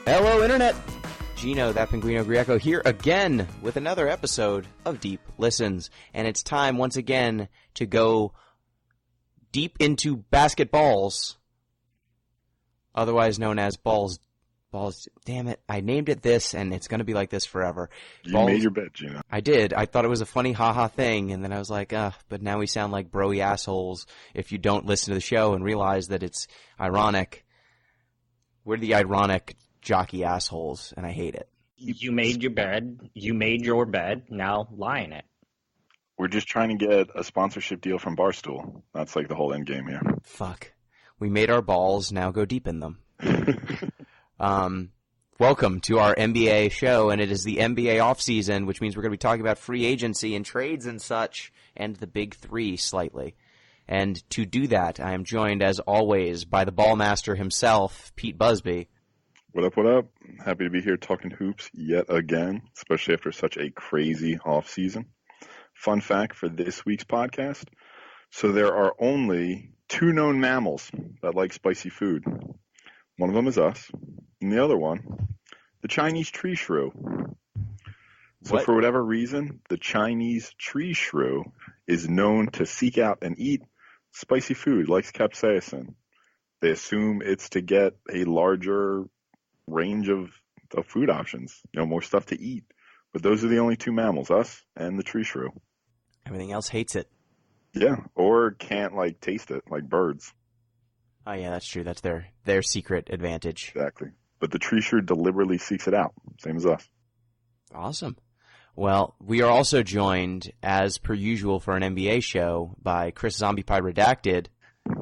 Hello, Internet! Gino, that Pinguino Greco here again with another episode of Deep Listens. And it's time once again to go deep into basketballs, otherwise known as balls. Damn it, I named it this, and it's going to be like this forever. You made your bet, Gino. I did. I thought it was a funny haha thing, and then I was like, but now we sound like broy assholes if you don't listen to the show and realize that it's ironic. We're the ironic jockey assholes, and I hate it. You made your bed. You made your bed. Now lie in it. We're just trying to get a sponsorship deal from Barstool. That's like the whole end game here. Fuck. We made our balls, now go deep in them. Welcome to our NBA show, and it is the NBA offseason, which means we're going to be talking about free agency and trades and such, and the big three slightly. And to do that, I am joined, as always, by the ball master himself, Pete Busby. What up, what up? Happy to be here talking hoops yet again, especially after such a crazy offseason. Fun fact for this week's podcast. So there are only two known mammals that like spicy food. One of them is us, and the other one, the Chinese tree shrew. So for whatever reason, the Chinese tree shrew is known to seek out and eat spicy food, likes capsaicin. They assume it's to get a larger range of food options, more stuff to eat. But those are the only two mammals, us and the tree shrew. Everything else hates it. Yeah, or can't, taste it, like birds. Oh, yeah, that's true. That's their secret advantage. Exactly. But the tree shrew deliberately seeks it out, same as us. Awesome. Well, we are also joined, as per usual for an NBA show, by Chris ZombiePie Redacted.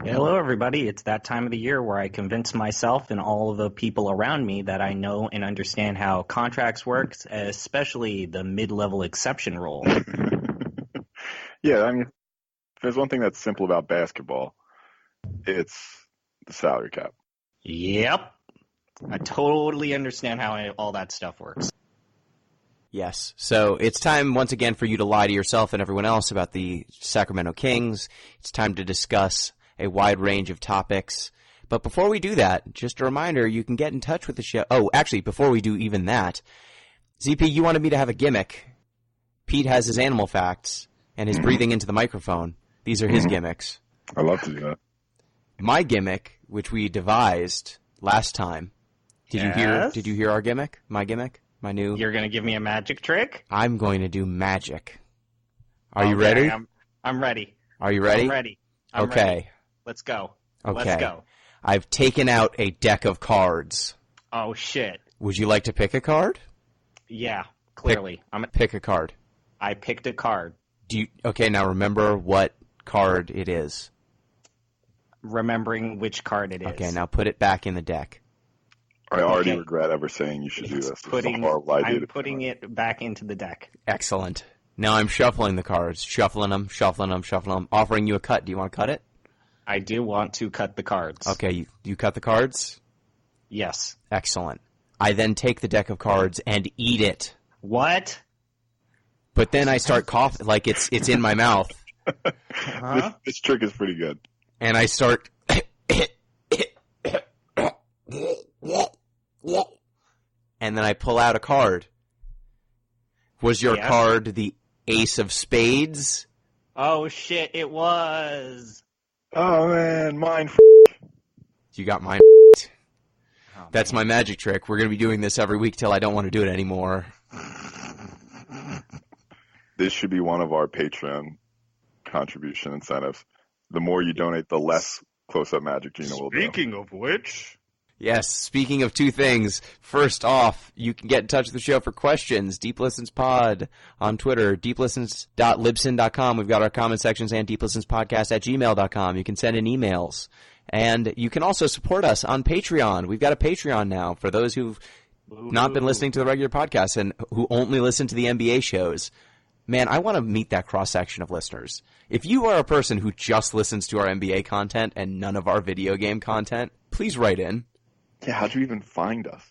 Hello, everybody. It's that time of the year where I convince myself and all of the people around me that I know and understand how contracts work, especially the mid-level exception rule. Yeah, I mean, if there's one thing that's simple about basketball, it's the salary cap. Yep. I totally understand how all that stuff works. Yes. So it's time once again for you to lie to yourself and everyone else about the Sacramento Kings. It's time to discuss a wide range of topics. But before we do that, just a reminder, you can get in touch with the show. Oh, actually, before we do even that, ZP, you wanted me to have a gimmick. Pete has his animal facts and his breathing into the microphone. These are his gimmicks. I love to do that. My gimmick, which we devised last time. Did you hear our gimmick? My gimmick? My new... You're going to give me a magic trick? I'm going to do magic. Are you ready? I'm ready. Are you ready? I'm ready. Okay. Ready. Let's go. Okay. Let's go. I've taken out a deck of cards. Oh, shit. Would you like to pick a card? Yeah, clearly. Pick a card. I picked a card. Okay, now remember what card it is. Remembering which card it is. Okay, now put it back in the deck. I already regret ever saying you should do this. I'm putting it back into the deck. Excellent. Now I'm shuffling the cards. Shuffling them, offering you a cut. Do you want to cut it? I do want to cut the cards. Okay, you cut the cards? Yes. Excellent. I then take the deck of cards and eat it. What? But then I start coughing, like it's in my mouth. Huh? This trick is pretty good. And I start... and then I pull out a card. Was your card the Ace of Spades? Oh, shit, it was. Oh, man, mine. You got mine. That's my magic trick. We're going to be doing this every week till I don't want to do it anymore. This should be one of our Patreon contribution incentives. The more you donate, the less close-up magic Gino will do. Speaking of which... Yes, speaking of two things, first off, you can get in touch with the show for questions. Deep Listens Pod on Twitter, deeplistens.libsyn.com. We've got our comment sections and deeplistenspodcast@gmail.com. You can send in emails. And you can also support us on Patreon. We've got a Patreon now for those who've not been listening to the regular podcast and who only listen to the NBA shows. Man, I want to meet that cross-section of listeners. If you are a person who just listens to our NBA content and none of our video game content, please write in. Yeah, how'd you even find us?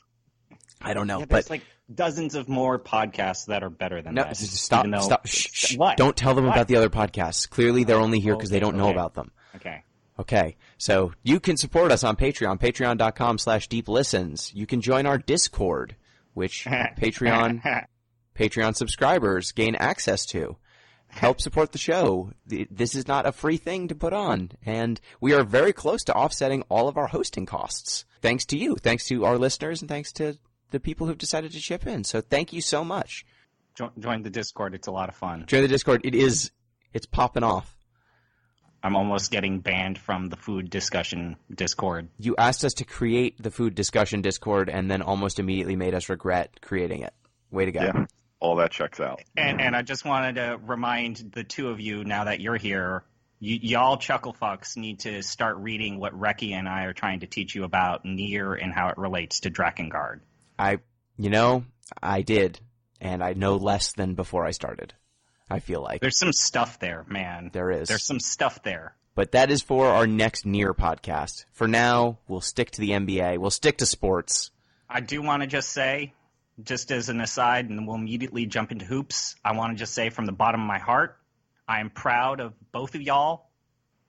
I don't know. Yeah, there's dozens of more podcasts that are better than that. Stop. Shh. What? Don't tell them about the other podcasts. Clearly, they're only here because they don't know about them. Okay. Okay, so you can support us on Patreon, patreon.com/deeplistens. You can join our Discord, which Patreon subscribers gain access to. Help support the show. This is not a free thing to put on, and we are very close to offsetting all of our hosting costs. Thanks to you, thanks to our listeners, and thanks to the people who've decided to chip in. So thank you so much. Join the Discord. It's a lot of fun. Join the Discord. It's popping off. I'm almost getting banned from the food discussion Discord. You asked us to create the food discussion Discord and then almost immediately made us regret creating it. Way to go. Yeah, all that checks out. And I just wanted to remind the two of you, now that you're here, y'all chuckle fucks need to start reading what Reki and I are trying to teach you about Nier and how it relates to Drakengard. I did, and I know less than before I started. I feel like. There's some stuff there, man. There is. There's some stuff there. But that is for our next Nier podcast. For now, we'll stick to the NBA. We'll stick to sports. I do want to just say, just as an aside, and we'll immediately jump into hoops, I want to just say from the bottom of my heart, I am proud of both of y'all,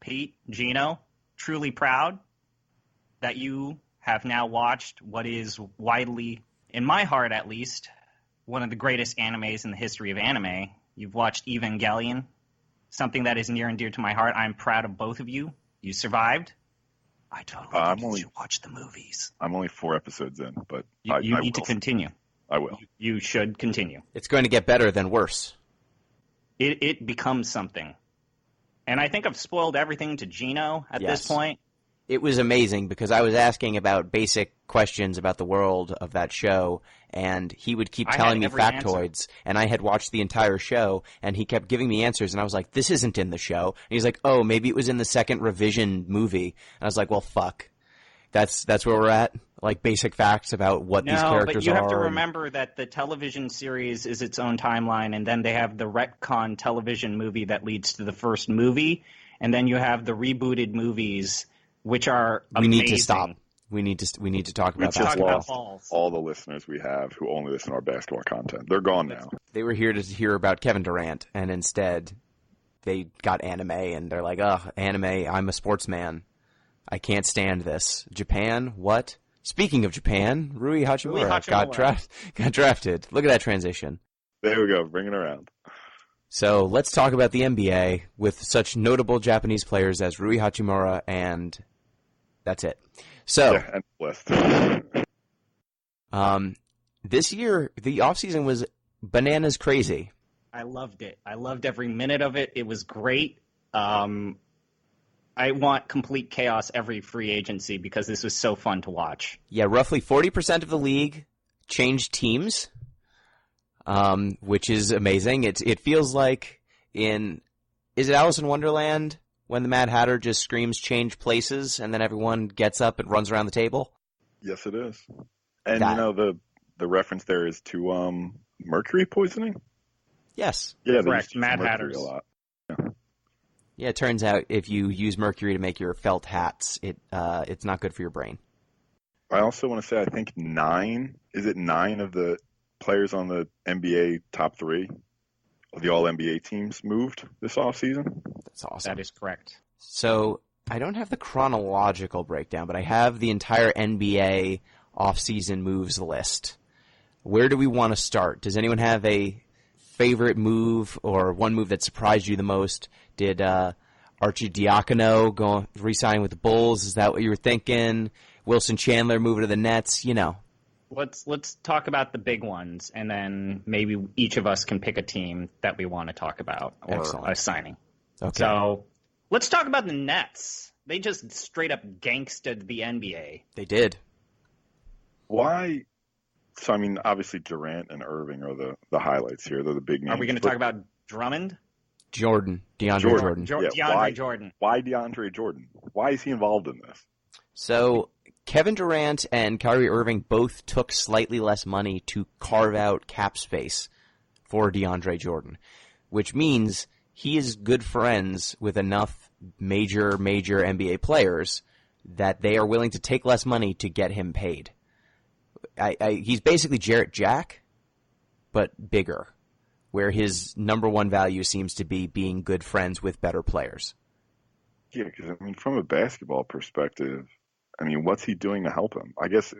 Pete, Gino, truly proud that you have now watched what is widely, in my heart at least, one of the greatest animes in the history of anime. You've watched Evangelion, something that is near and dear to my heart. I'm proud of both of you. You survived. I totally think you should watch the movies. I'm only 4 episodes in, but you need to continue. I will. You should continue. It's going to get better than worse. It becomes something. And I think I've spoiled everything to Gino at this point. It was amazing because I was asking about basic questions about the world of that show, and he would keep telling me factoids, and I had watched the entire show, and he kept giving me answers, and I was like, this isn't in the show. And he's like, oh, maybe it was in the second revision movie. And I was like, well, fuck. That's where we're at? Like basic facts about what these characters are? No, but you have to remember that the television series is its own timeline, and then they have the retcon television movie that leads to the first movie, and then you have the rebooted movies, which are amazing. We need to stop. We need to talk about that. We just lost all the listeners we have who only listen to our basketball content. They're gone now. They were here to hear about Kevin Durant, and instead they got anime, and they're like, ugh, anime, I'm a sportsman. I can't stand this. Japan? What? Speaking of Japan, Rui Hachimura got drafted. Look at that transition. There we go. Bring it around. So let's talk about the NBA with such notable Japanese players as Rui Hachimura, and that's it. So, and list. This year, the offseason was bananas crazy. I loved it. I loved every minute of it. It was great. I want complete chaos every free agency because this was so fun to watch. Yeah, roughly 40% of the league changed teams, which is amazing. It feels like is it Alice in Wonderland when the Mad Hatter just screams change places and then everyone gets up and runs around the table? Yes, it is. And the reference there is to mercury poisoning? Yes. Yeah, correct. Mad Hatters. A lot. Yeah, it turns out if you use mercury to make your felt hats, it's not good for your brain. I also want to say I think 9 of the players on the NBA top 3 of the All-NBA teams moved this offseason? That's awesome. That is correct. So I don't have the chronological breakdown, but I have the entire NBA offseason moves list. Where do we want to start? Does anyone have a favorite move or one move that surprised you the most? Did Archie Diacono go re-sign with the Bulls? Is that what you were thinking? Wilson Chandler moving to the Nets? You know. Let's talk about the big ones, and then maybe each of us can pick a team that we want to talk about or a signing. Okay. So let's talk about the Nets. They just straight up gangstered the NBA. They did. Why? So, I mean, obviously Durant and Irving are the highlights here. They're the big names. Are we going to talk about Drummond? DeAndre Jordan. DeAndre Jordan. Why DeAndre Jordan? Why is he involved in this? So Kevin Durant and Kyrie Irving both took slightly less money to carve out cap space for DeAndre Jordan, which means he is good friends with enough major NBA players that they are willing to take less money to get him paid. He's basically Jarrett Jack, but bigger, where his number one value seems to be being good friends with better players. Yeah, because I mean, from a basketball perspective, I mean, what's he doing to help him? I guess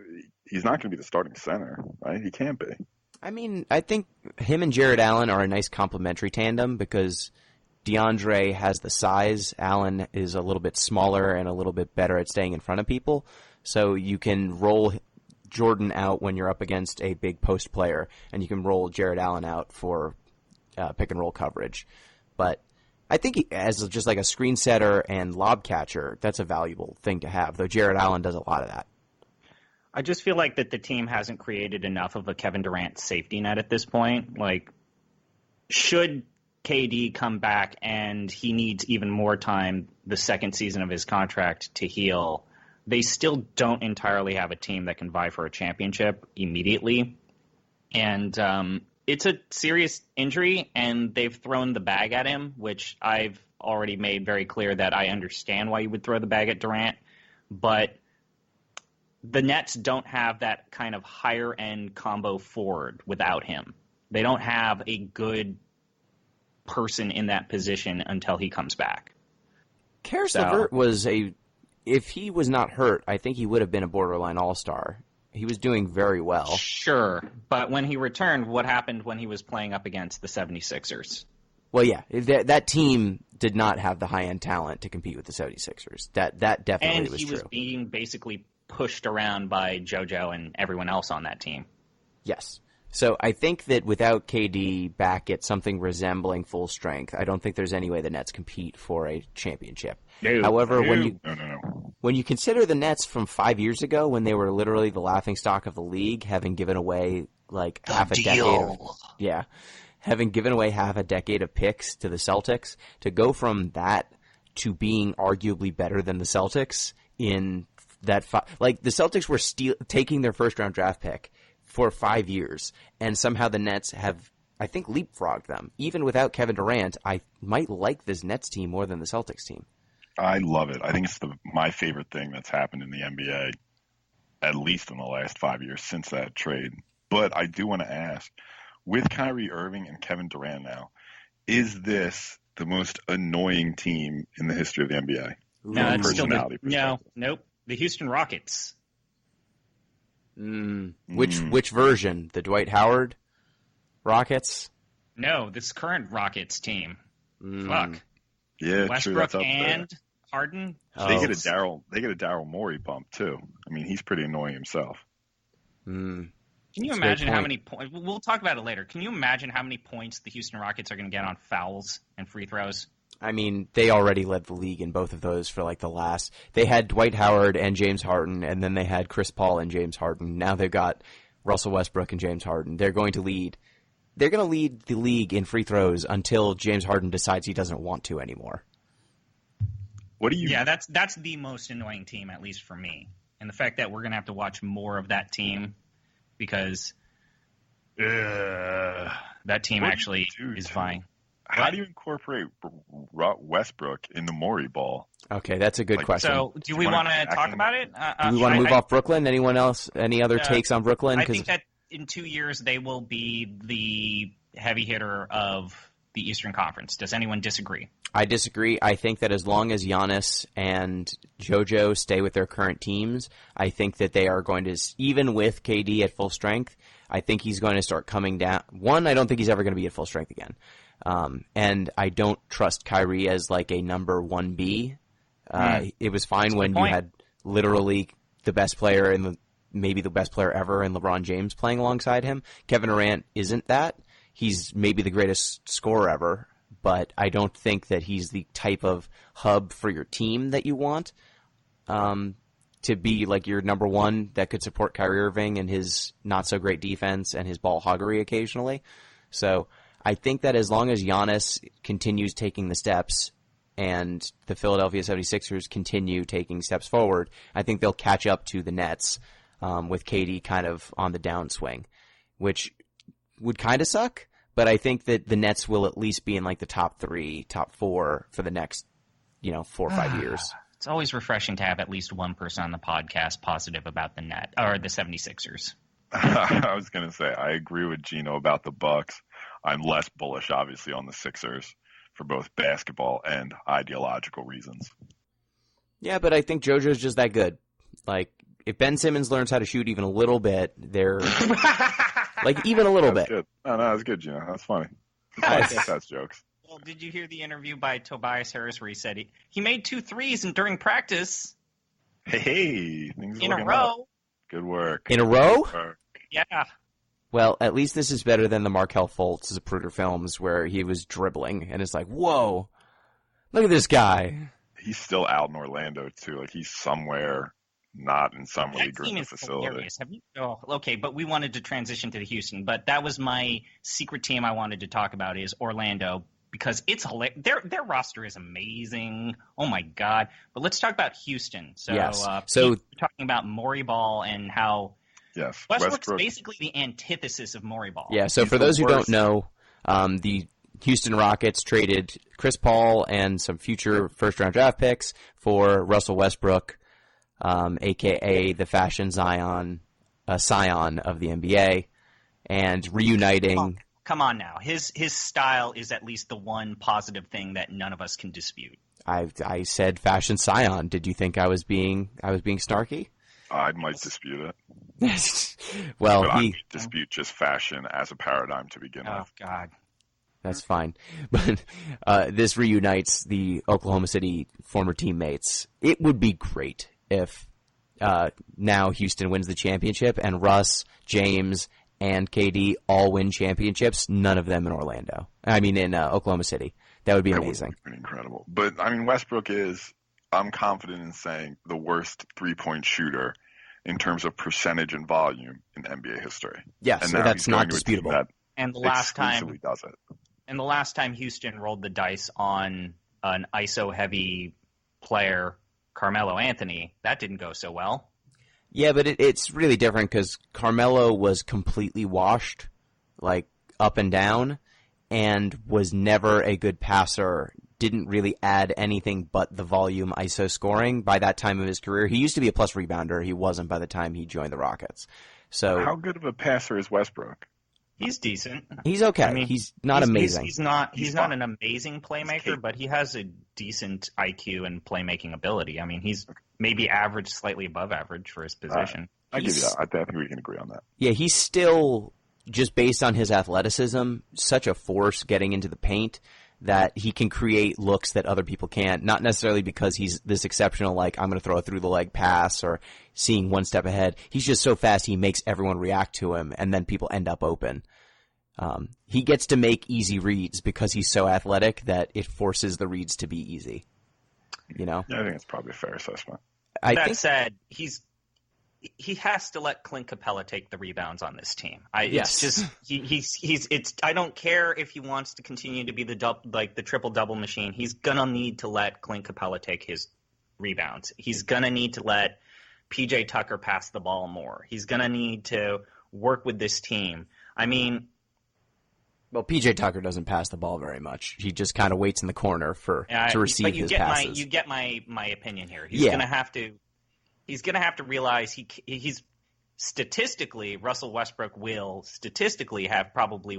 he's not going to be the starting center, right? He can't be. I mean, I think him and Jared Allen are a nice complementary tandem because DeAndre has the size. Allen is a little bit smaller and a little bit better at staying in front of people. So you can roll Jordan out when you're up against a big post player, and you can roll Jared Allen out for pick and roll coverage. But I think as just like a screen setter and lob catcher, that's a valuable thing to have, though Jared Allen does a lot of that. I just feel like that the team hasn't created enough of a Kevin Durant safety net at this point. Like, should KD come back and he needs even more time the second season of his contract to heal, they still don't entirely have a team that can vie for a championship immediately. And it's a serious injury, and they've thrown the bag at him, which I've already made very clear that I understand why you would throw the bag at Durant. But the Nets don't have that kind of higher-end combo forward without him. They don't have a good person in that position until he comes back. Karis LeVert was if he was not hurt, I think he would have been a borderline all-star. He was doing very well. Sure, but when he returned, what happened when he was playing up against the 76ers? Well, yeah, that team did not have the high-end talent to compete with the 76ers. That definitely was true. And he was being basically pushed around by JoJo and everyone else on that team. Yes. So I think that without KD back at something resembling full strength, I don't think there's any way the Nets compete for a championship. However, when you consider the Nets from 5 years ago, when they were literally the laughingstock of the league, having given away like half a decade of picks to the Celtics, to go from that to being arguably better than the Celtics in that the Celtics were taking their first round draft pick for 5 years, and somehow the Nets have, I think, leapfrogged them. Even without Kevin Durant, I might like this Nets team more than the Celtics team. I love it. I think it's my favorite thing that's happened in the NBA, at least in the last 5 years since that trade. But I do want to ask, with Kyrie Irving and Kevin Durant now, is this the most annoying team in the history of the NBA? No, it's still nope. The Houston Rockets. Which version? The Dwight Howard Rockets? No, this current Rockets team. Fuck. Yeah, Westbrook true, and Harden. They get a Daryl Morey bump too. I mean, he's pretty annoying himself. Can you imagine how many points? We'll talk about it later. Can you imagine how many points the Houston Rockets are going to get on fouls and free throws? I mean, they already led the league in both of those for like the last. They had Dwight Howard and James Harden, and then they had Chris Paul and James Harden. Now they've got Russell Westbrook and James Harden. They're going to lead the league in free throws until James Harden decides he doesn't want to anymore. Yeah, that's the most annoying team, at least for me. And the fact that we're going to have to watch more of that team because that team actually is fine. How do you incorporate Westbrook in the Morey ball? Okay, that's a good question. So, do we want to talk about it? Do we want to move off Brooklyn? Anyone else? Any other takes on Brooklyn? I think that in 2 years they will be the heavy hitter of the Eastern Conference. Does anyone disagree? I disagree. I think that as long as Giannis and JoJo stay with their current teams, I think that they are going to, even with KD at full strength, I think he's going to start coming down. One, I don't think he's ever going to be at full strength again. And I don't trust Kyrie as like a number 1B. It was fine when you had literally the best player maybe the best player ever in LeBron James playing alongside him. Kevin Durant isn't that. He's maybe the greatest scorer ever, but I don't think that he's the type of hub for your team that you want to be like your number one that could support Kyrie Irving and his not so great defense and his ball hoggery occasionally. So I think that as long as Giannis continues taking the steps and the Philadelphia 76ers continue taking steps forward, I think they'll catch up to the Nets with KD kind of on the downswing, which would kind of suck, but I think that the Nets will at least be in like the top 3, top 4 for the next, 4 or 5 years. It's always refreshing to have at least one person on the podcast positive about the Net or the 76ers. I was going to say, I agree with Gino about the Bucks. I'm less bullish, obviously, on the Sixers for both basketball and ideological reasons. Yeah, but I think JoJo's just that good. Like, if Ben Simmons learns how to shoot even a little bit, they're like even a little That's bit. good. No, that's good, Gino. That's funny. I like that's jokes. Well, did you hear the interview by Tobias Harris where he said he made 2 threes and during practice Hey, things in a looking row? up. Good work. In a row? Good work. Yeah. Well, at least this is better than the Markel Fultz Zapruder films where he was dribbling and it's like, whoa, look at this guy. He's still out in Orlando too. Like he's somewhere not in summer league or in the facility. Hilarious. Okay, but we wanted to transition to the Houston, but that was my secret team I wanted to talk about is Orlando because it's hilarious. Their roster is amazing. Oh my god! But let's talk about Houston. So, yes. We're talking about Maury Ball and how yes, Westbrook's basically the antithesis of Maury Ball. Yeah. So for those who don't know, the Houston Rockets traded Chris Paul and some future first-round draft picks for Russell Westbrook, a.k.a. the fashion scion of the NBA, and reuniting. Come on now. His style is at least the one positive thing that none of us can dispute. I said fashion scion. Did you think I was being snarky? I might dispute it. Well, but I might dispute just fashion as a paradigm to begin with. Oh God. That's fine. But this reunites the Oklahoma City former teammates. It would be great if now Houston wins the championship and Russ, James, and KD all win championships, none of them in Orlando. I mean, in Oklahoma City. That would be amazing. That would be incredible. But, I mean, Westbrook is, I'm confident in saying, the worst three-point shooter in terms of percentage and volume in NBA history. Yes, so that's not disputable. And the last time Houston rolled the dice on an ISO-heavy player, Carmelo Anthony, that didn't go so well. Yeah, but it's really different because Carmelo was completely washed, like up and down, and was never a good passer, didn't really add anything but the volume ISO scoring by that time of his career. He used to be a plus rebounder. He wasn't by the time he joined the Rockets. So how good of a passer is Westbrook? He's decent. He's okay. I mean, he's not amazing. He's not an amazing playmaker, but he has a decent IQ and playmaking ability. I mean, he's maybe average, slightly above average for his position. I give you that. I think we can agree on that. Yeah, he's still, just based on his athleticism, such a force getting into the paint that he can create looks that other people can't. Not necessarily because he's this exceptional, like, I'm going to throw a through-the-leg pass or seeing one step ahead. He's just so fast he makes everyone react to him, and then people end up open. He gets to make easy reads because he's so athletic that it forces the reads to be easy. You know? Yeah, I think it's probably a fair assessment. That said, he has to let Clint Capella take the rebounds on this team. It's just I don't care if he wants to continue to be the triple double machine. He's gonna need to let Clint Capella take his rebounds. He's gonna need to let PJ Tucker pass the ball more. He's gonna need to work with this team. I mean, well, PJ Tucker doesn't pass the ball very much. He just kind of waits in the corner to receive his passes. You get my opinion here. He's gonna have to realize he's statistically, Russell Westbrook will statistically have probably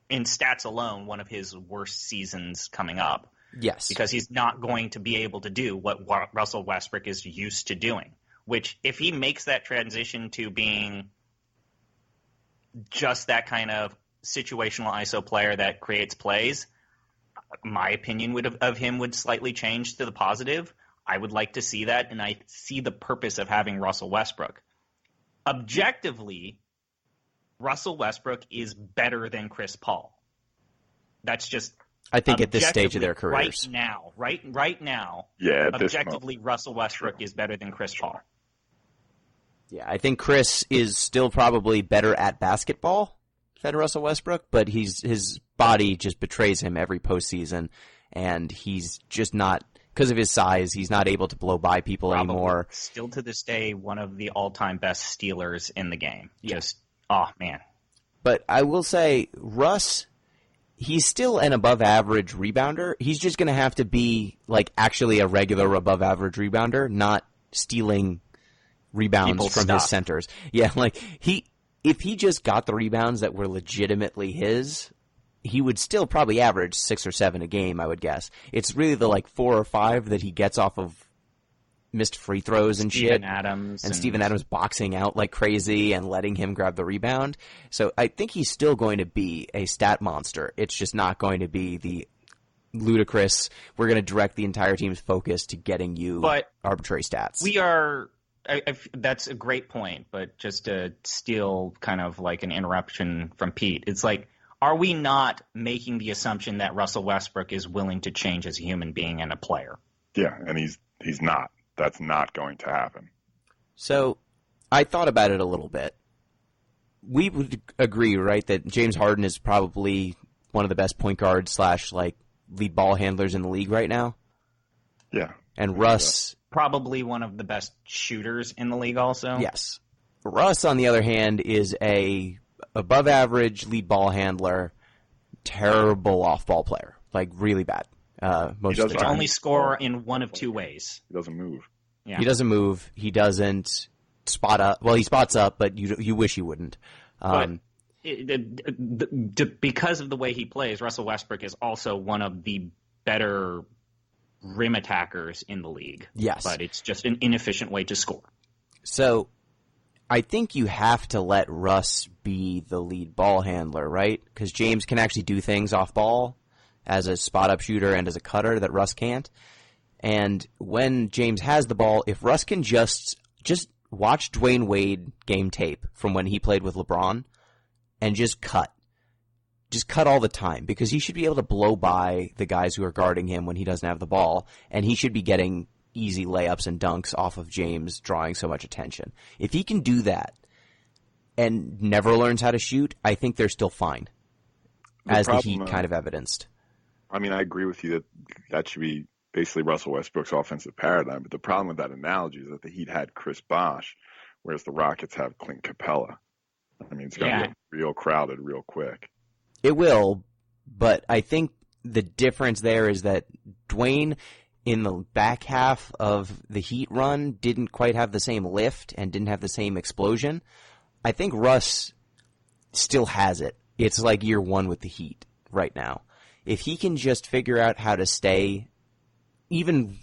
in stats alone, one of his worst seasons coming up. Yes. Because he's not going to be able to do what Russell Westbrook is used to doing, which if he makes that transition to being just that kind of situational ISO player that creates plays, my opinion of him would slightly change to the positive. I would like to see that, and I see the purpose of having Russell Westbrook. Objectively, Russell Westbrook is better than Chris Paul. That's just I think at this stage of their careers. Right now, yeah, objectively, Russell Westbrook is better than Chris Paul. Yeah, I think Chris is still probably better at basketball than Russell Westbrook, but his body just betrays him every postseason, and he's just not, because of his size, he's not able to blow by people anymore. Still to this day, one of the all-time best stealers in the game. Yeah. Man. But I will say, Russ, he's still an above-average rebounder. He's just going to have to be like actually a regular above-average rebounder, not stealing rebounds from his centers. Yeah, like if he just got the rebounds that were legitimately his, he would still probably average 6 or 7 a game, I would guess. It's really the 4 or 5 that he gets off of missed free throws and shit. And Steven Adams boxing out like crazy and letting him grab the rebound. So I think he's still going to be a stat monster. It's just not going to be the ludicrous, we're going to direct the entire team's focus to getting you arbitrary stats. We are... that's a great point, but just to steal kind of like an interruption from Pete, it's like, are we not making the assumption that Russell Westbrook is willing to change as a human being and a player? Yeah, and he's not. That's not going to happen. So I thought about it a little bit. We would agree, right, that James Harden is probably one of the best point guards / lead ball handlers in the league right now? Yeah. And Russ... Probably one of the best shooters in the league also. Yes. Russ, on the other hand, is a above-average lead ball handler, terrible off-ball player. Really bad. Most of the time. Only score in one of 2 ways. He doesn't move. Yeah. He doesn't move. He doesn't spot up. Well, he spots up, but you wish he wouldn't. Because of the way he plays, Russell Westbrook is also one of the better rim attackers in the league. Yes. But it's just an inefficient way to score. So I think you have to let Russ be the lead ball handler, right? Because James can actually do things off ball as a spot-up shooter and as a cutter that Russ can't. And when James has the ball, if Russ can just watch Dwayne Wade game tape from when he played with LeBron and just cut all the time, because he should be able to blow by the guys who are guarding him when he doesn't have the ball, and he should be getting easy layups and dunks off of James drawing so much attention. If he can do that and never learns how to shoot, I think they're still fine, as the Heat kind of evidenced. I mean, I agree with you that should be basically Russell Westbrook's offensive paradigm, but the problem with that analogy is that the Heat had Chris Bosh, whereas the Rockets have Clint Capella. I mean, it's going to get real crowded real quick. It will, but I think the difference there is that Dwayne, in the back half of the Heat run, didn't quite have the same lift and didn't have the same explosion. I think Russ still has it. It's like year 1 with the Heat right now. If he can just figure out how to stay, even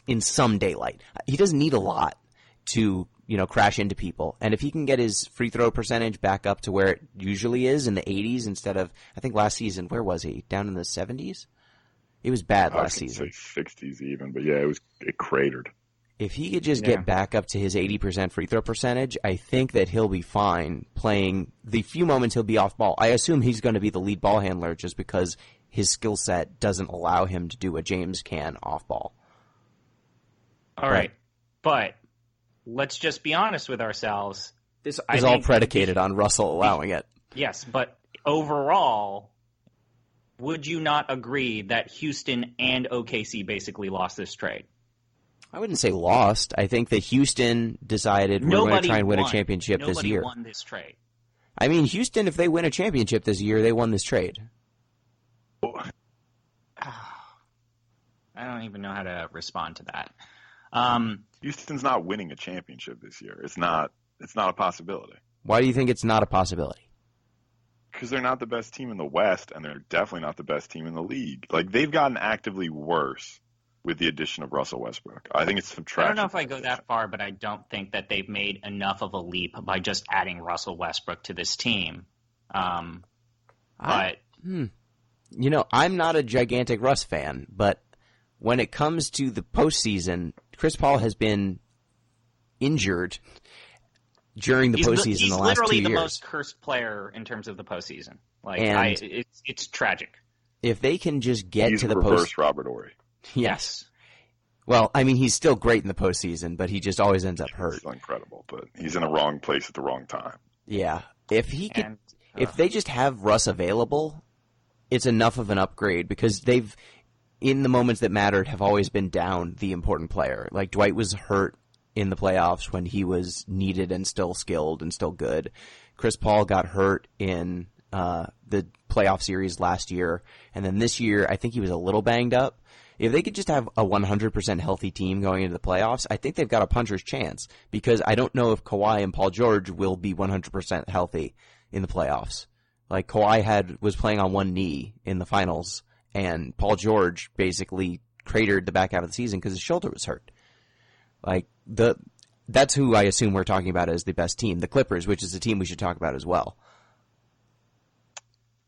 in some daylight, he doesn't need a lot to crash into people. And if he can get his free throw percentage back up to where it usually is in the 80s instead of, I think last season, where was he? Down in the 70s? It was bad last season. I would say 60s even, but yeah, it cratered. If he could just get back up to his 80% free throw percentage, I think that he'll be fine playing the few moments he'll be off ball. I assume he's going to be the lead ball handler just because his skill set doesn't allow him to do what James can off ball. All right. But let's just be honest with ourselves. This is all predicated on Russell allowing it. Yes, but overall, would you not agree that Houston and OKC basically lost this trade? I wouldn't say lost. I think that Houston decided we're going to try and win a championship this year. Nobody won this trade. I mean, Houston, if they win a championship this year, they won this trade. I don't even know how to respond to that. Houston's not winning a championship this year. It's not a possibility. Why do you think it's not a possibility? Because they're not the best team in the West, and they're definitely not the best team in the league. They've gotten actively worse with the addition of Russell Westbrook. I think it's subtraction. I don't know if I go that far, but I don't think that they've made enough of a leap by just adding Russell Westbrook to this team. I'm not a gigantic Russ fan, but when it comes to the postseason, Chris Paul has been injured during the postseason the last 2 years. He's literally the most cursed player in terms of the postseason. It's tragic. If they can just get to the reverse Robert Horry. Yes. Well, I mean, he's still great in the postseason, but he just always ends up hurt. It's incredible, but he's in the wrong place at the wrong time. Yeah. If they just have Russ available, it's enough of an upgrade because they've, in the moments that mattered, have always been down the important player. Like Dwight was hurt in the playoffs when he was needed and still skilled and still good. Chris Paul got hurt in the playoff series last year, and then this year I think he was a little banged up. If they could just have a 100% healthy team going into the playoffs, I think they've got a puncher's chance because I don't know if Kawhi and Paul George will be 100% healthy in the playoffs. Like Kawhi was playing on one knee in the finals, and Paul George basically cratered the back half of the season because his shoulder was hurt. Like that's who I assume we're talking about as the best team, the Clippers, which is the team we should talk about as well.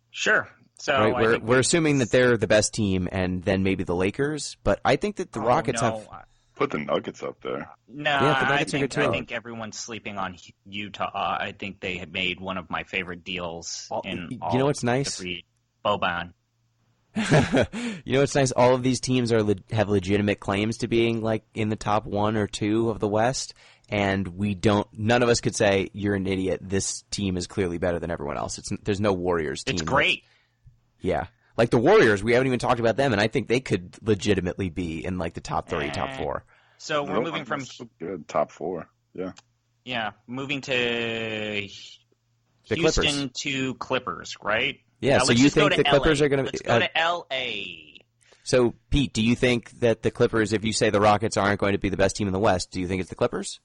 Sure. So right? We're assuming that they're the best team, and then maybe the Lakers. But I think that the Rockets have put the Nuggets up there. No, yeah, I think everyone's sleeping on Utah. I think they have made one of my favorite deals in all. You know what's nice? Boban. You know what's nice? All of these teams have legitimate claims to being like in the top 1 or 2 of the West, and none of us could say you're an idiot. This team is clearly better than everyone else. There's no Warriors team. It's great. Yeah. Like the Warriors, we haven't even talked about them, and I think they could legitimately be in like the top 3, top 4. So we're moving from good top 4. Yeah. Yeah, moving to the Houston Clippers. To Clippers, right? Yeah, so you think the Clippers are going to... Let's go to L.A. So, Pete, do you think that the Clippers, if you say the Rockets aren't going to be the best team in the West, do you think it's the Clippers?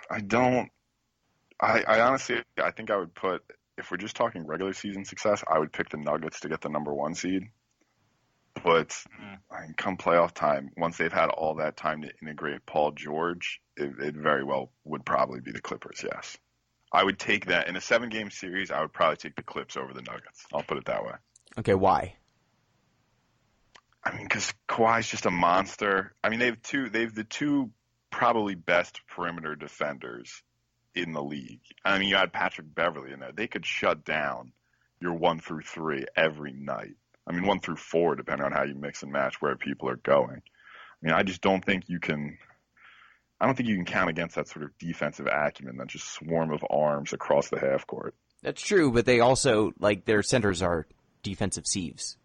I don't. I honestly, I think I would put, if we're just talking regular season success, I would pick the Nuggets to get the number 1 seed. But come playoff time, once they've had all that time to integrate Paul George, it very well would probably be the Clippers, yes. I would take that. In a 7-game series, I would probably take the Clips over the Nuggets. I'll put it that way. Okay, why? I mean, because Kawhi's just a monster. I mean, they have the two probably best perimeter defenders in the league. I mean, you had Patrick Beverley in there. They could shut down your 1 through 3 every night. I mean, 1 through 4, depending on how you mix and match where people are going. I mean, I just don't think you can. I don't think you can count against that sort of defensive acumen, that just swarm of arms across the half court. That's true, but they also, like, their centers are defensive sieves.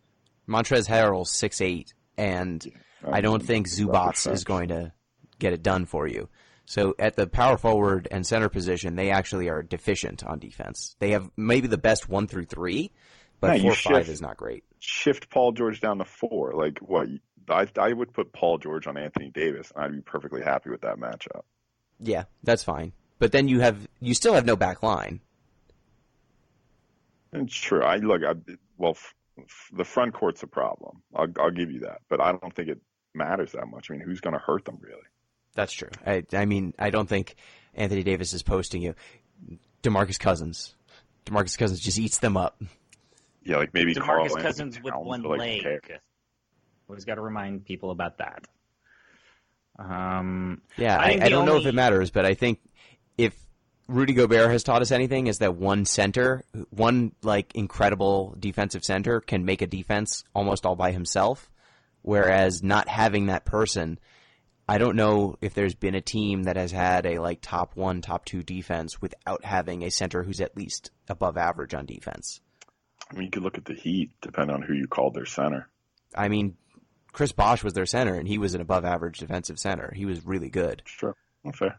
Montrezl Harrell's 6'8", and I don't think Zubats is going to get it done for you. So at the power forward and center position, they actually are deficient on defense. They have maybe the best 1 through 3, but 4 or 5 is not great. Shift Paul George down to 4. Like, what? I would put Paul George on Anthony Davis, and I'd be perfectly happy with that matchup. Yeah, that's fine. But then you still have no back line. It's true. The front court's a problem. I'll give you that, but I don't think it matters that much. I mean, who's going to hurt them really? That's true. I mean, I don't think Anthony Davis is posting you. DeMarcus Cousins just eats them up. Yeah, like maybe DeMarcus Cousins with one leg. Always got to remind people about that. Yeah, I don't know if it matters, but I think if Rudy Gobert has taught us anything, is that one like incredible defensive center can make a defense almost all by himself, whereas not having that person, I don't know if there's been a team that has had a like top 1, top 2 defense without having a center who's at least above average on defense. I mean, you could look at the Heat, depending on who you called their center. I mean, Chris Bosh was their center, and he was an above-average defensive center. He was really good. Sure. Well, fair.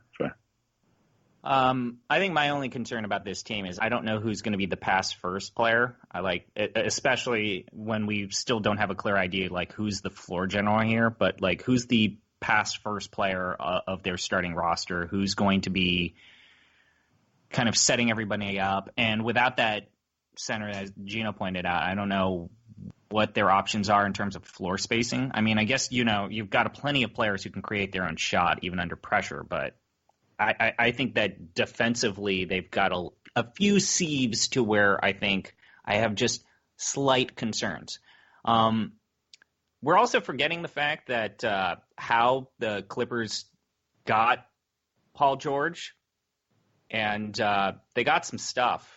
I think my only concern about this team is I don't know who's going to be the pass-first player. I like, especially when we still don't have a clear idea, like who's the floor general here, but like who's the pass-first player of their starting roster, who's going to be kind of setting everybody up. And without that center, as Gino pointed out, I don't know what their options are in terms of floor spacing. I mean, I guess, you've got plenty of players who can create their own shot even under pressure, but I think that defensively they've got a few sieves to where I think I have just slight concerns. We're also forgetting the fact that how the Clippers got Paul George, and they got some stuff.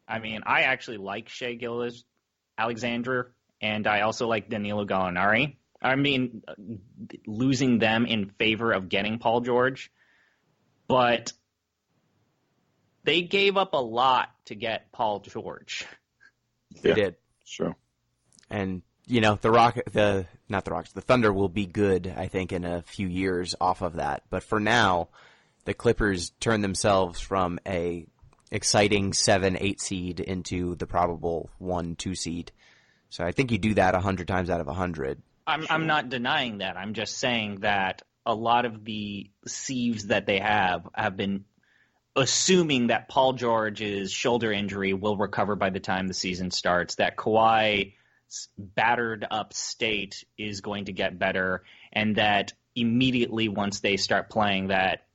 I mean, I actually like Shai Gilgeous-Alexander, and I also like Danilo Gallinari. I mean, losing them in favor of getting Paul George. But they gave up a lot to get Paul George. They did. Sure. And, the Thunder will be good, I think, in a few years off of that. But for now, the Clippers turned themselves from a exciting 7-8 seed into the probable 1-2 seed. So I think you do that 100 times out of 100. I'm not denying that. I'm just saying that a lot of the sieves that they have been assuming that Paul George's shoulder injury will recover by the time the season starts, that Kawhi's battered up state is going to get better, and that immediately once they start playing that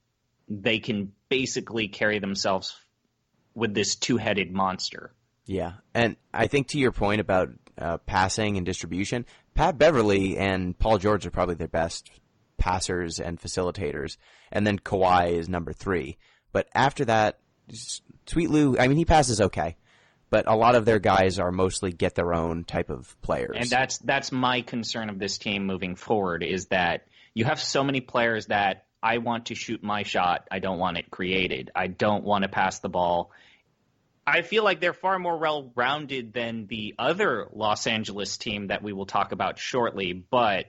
they can basically carry themselves with this two-headed monster. Yeah, and I think to your point about passing and distribution, Pat Beverly and Paul George are probably their best passers and facilitators, and then Kawhi is number 3. But after that, Sweet Lou, I mean, he passes okay, but a lot of their guys are mostly get their own type of players. And that's my concern of this team moving forward, is that you have so many players that I want to shoot my shot, I don't want it created, I don't want to pass the ball. I feel like they're far more well-rounded than the other Los Angeles team that we will talk about shortly, but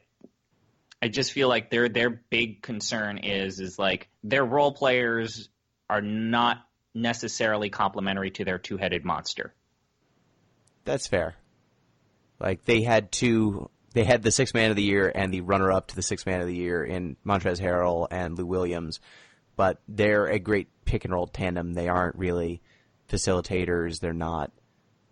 I just feel like their big concern is like their role players are not necessarily complementary to their two-headed monster. That's fair. Like they had the sixth man of the year and the runner-up to the sixth man of the year in Montrezl Harrell and Lou Williams, but they're a great pick-and-roll tandem. They aren't really facilitators. They're not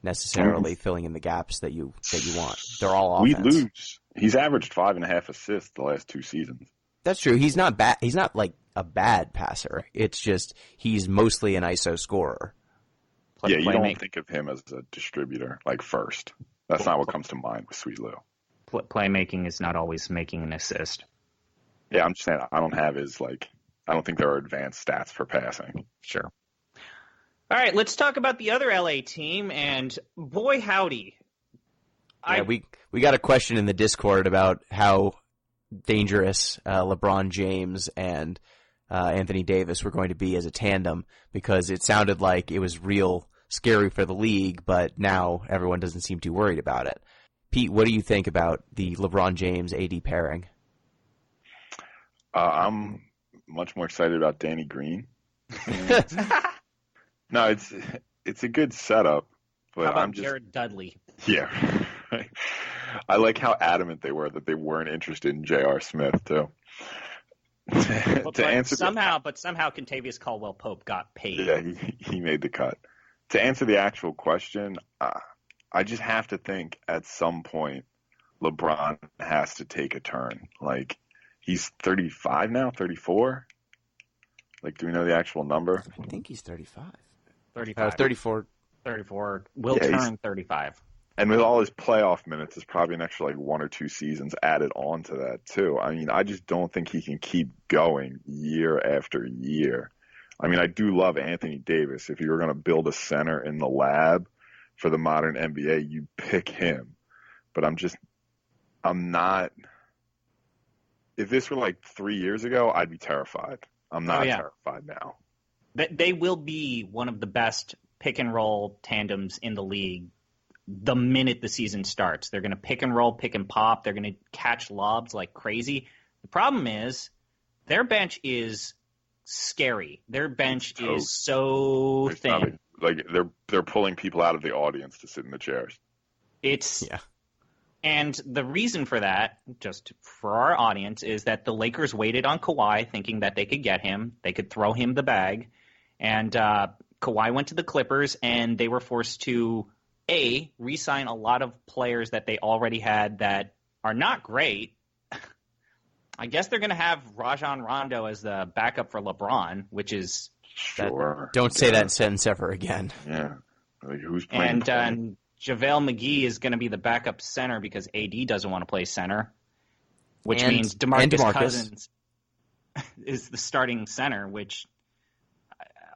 necessarily filling in the gaps that you want. They're all offense. We lose. He's averaged 5.5 assists the last 2 seasons. That's true. He's not bad. He's not like a bad passer. It's just he's mostly an ISO scorer. Yeah, you don't think of him as a distributor like first. That's not what comes to mind with Sweet Lou. Playmaking is not always making an assist. Yeah, I'm just saying I don't think there are advanced stats for passing. Sure. All right, let's talk about the other LA team, and boy howdy. Yeah, we got a question in the Discord about how dangerous LeBron James and Anthony Davis were going to be as a tandem, because it sounded like it was real scary for the league, but now everyone doesn't seem too worried about it. Pete, what do you think about the LeBron James AD pairing? I'm much more excited about Danny Green. No, it's a good setup, but how about I'm just Jared Dudley? Yeah. I like how adamant they were that they weren't interested in J.R. Smith too. Somehow Kentavious Caldwell-Pope got paid. Yeah, he made the cut. To answer the actual question, I just have to think at some point LeBron has to take a turn. Like, he's 35 now, 34? Like, do we know the actual number? I think he's 35. 35. 34. 34. Will turn 35. And with all his playoff minutes, there's probably an extra 1 or 2 seasons added on to that too. I mean, I just don't think he can keep going year after year. I mean, I do love Anthony Davis. If you were going to build a center in the lab for the modern NBA, you pick him. But I'm not. If this were 3 years ago, I'd be terrified. I'm not terrified now. They will be one of the best pick and roll tandems in the league the minute the season starts. They're going to pick and roll, pick and pop. They're going to catch lobs like crazy. The problem is their bench is scary. Their bench is so thin. They're pulling people out of the audience to sit in the chairs. And the reason for that, just for our audience, is that the Lakers waited on Kawhi thinking that they could get him. They could throw him the bag. And Kawhi went to the Clippers, and they were forced to, A, re-sign a lot of players that they already had that are not great. I guess they're going to have Rajon Rondo as the backup for LeBron, which is... Sure. Don't say that sentence ever again. Yeah. Who's playing? And JaVale McGee is going to be the backup center because AD doesn't want to play center, which means DeMarcus Cousins is the starting center, which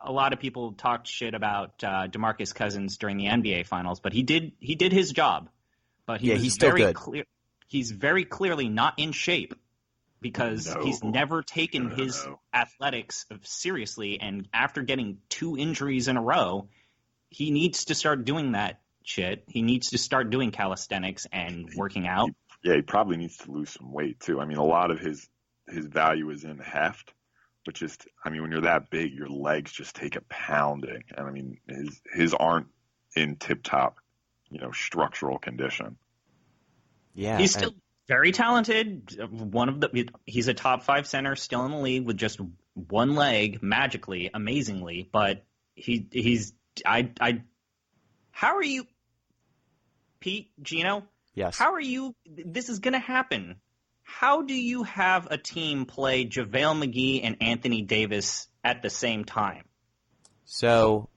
a lot of people talked shit about DeMarcus Cousins during the NBA Finals, but he did his job. But he's still very good. He's very clearly not in shape because he's never taken his athletics seriously, and after getting 2 injuries in a row, he needs to start doing that shit. He needs to start doing calisthenics and working out. He probably needs to lose some weight too. I mean, a lot of his value is in heft, but just, I mean, when you're that big, your legs just take a pounding. And I mean, his aren't in tip-top, structural condition. Yeah. He's still very talented. He's a top 5 center still in the league with just one leg magically, amazingly, but he's how are you, Pete, Gino? Yes. How are you? This is going to happen. How do you have a team play JaVale McGee and Anthony Davis at the same time? So,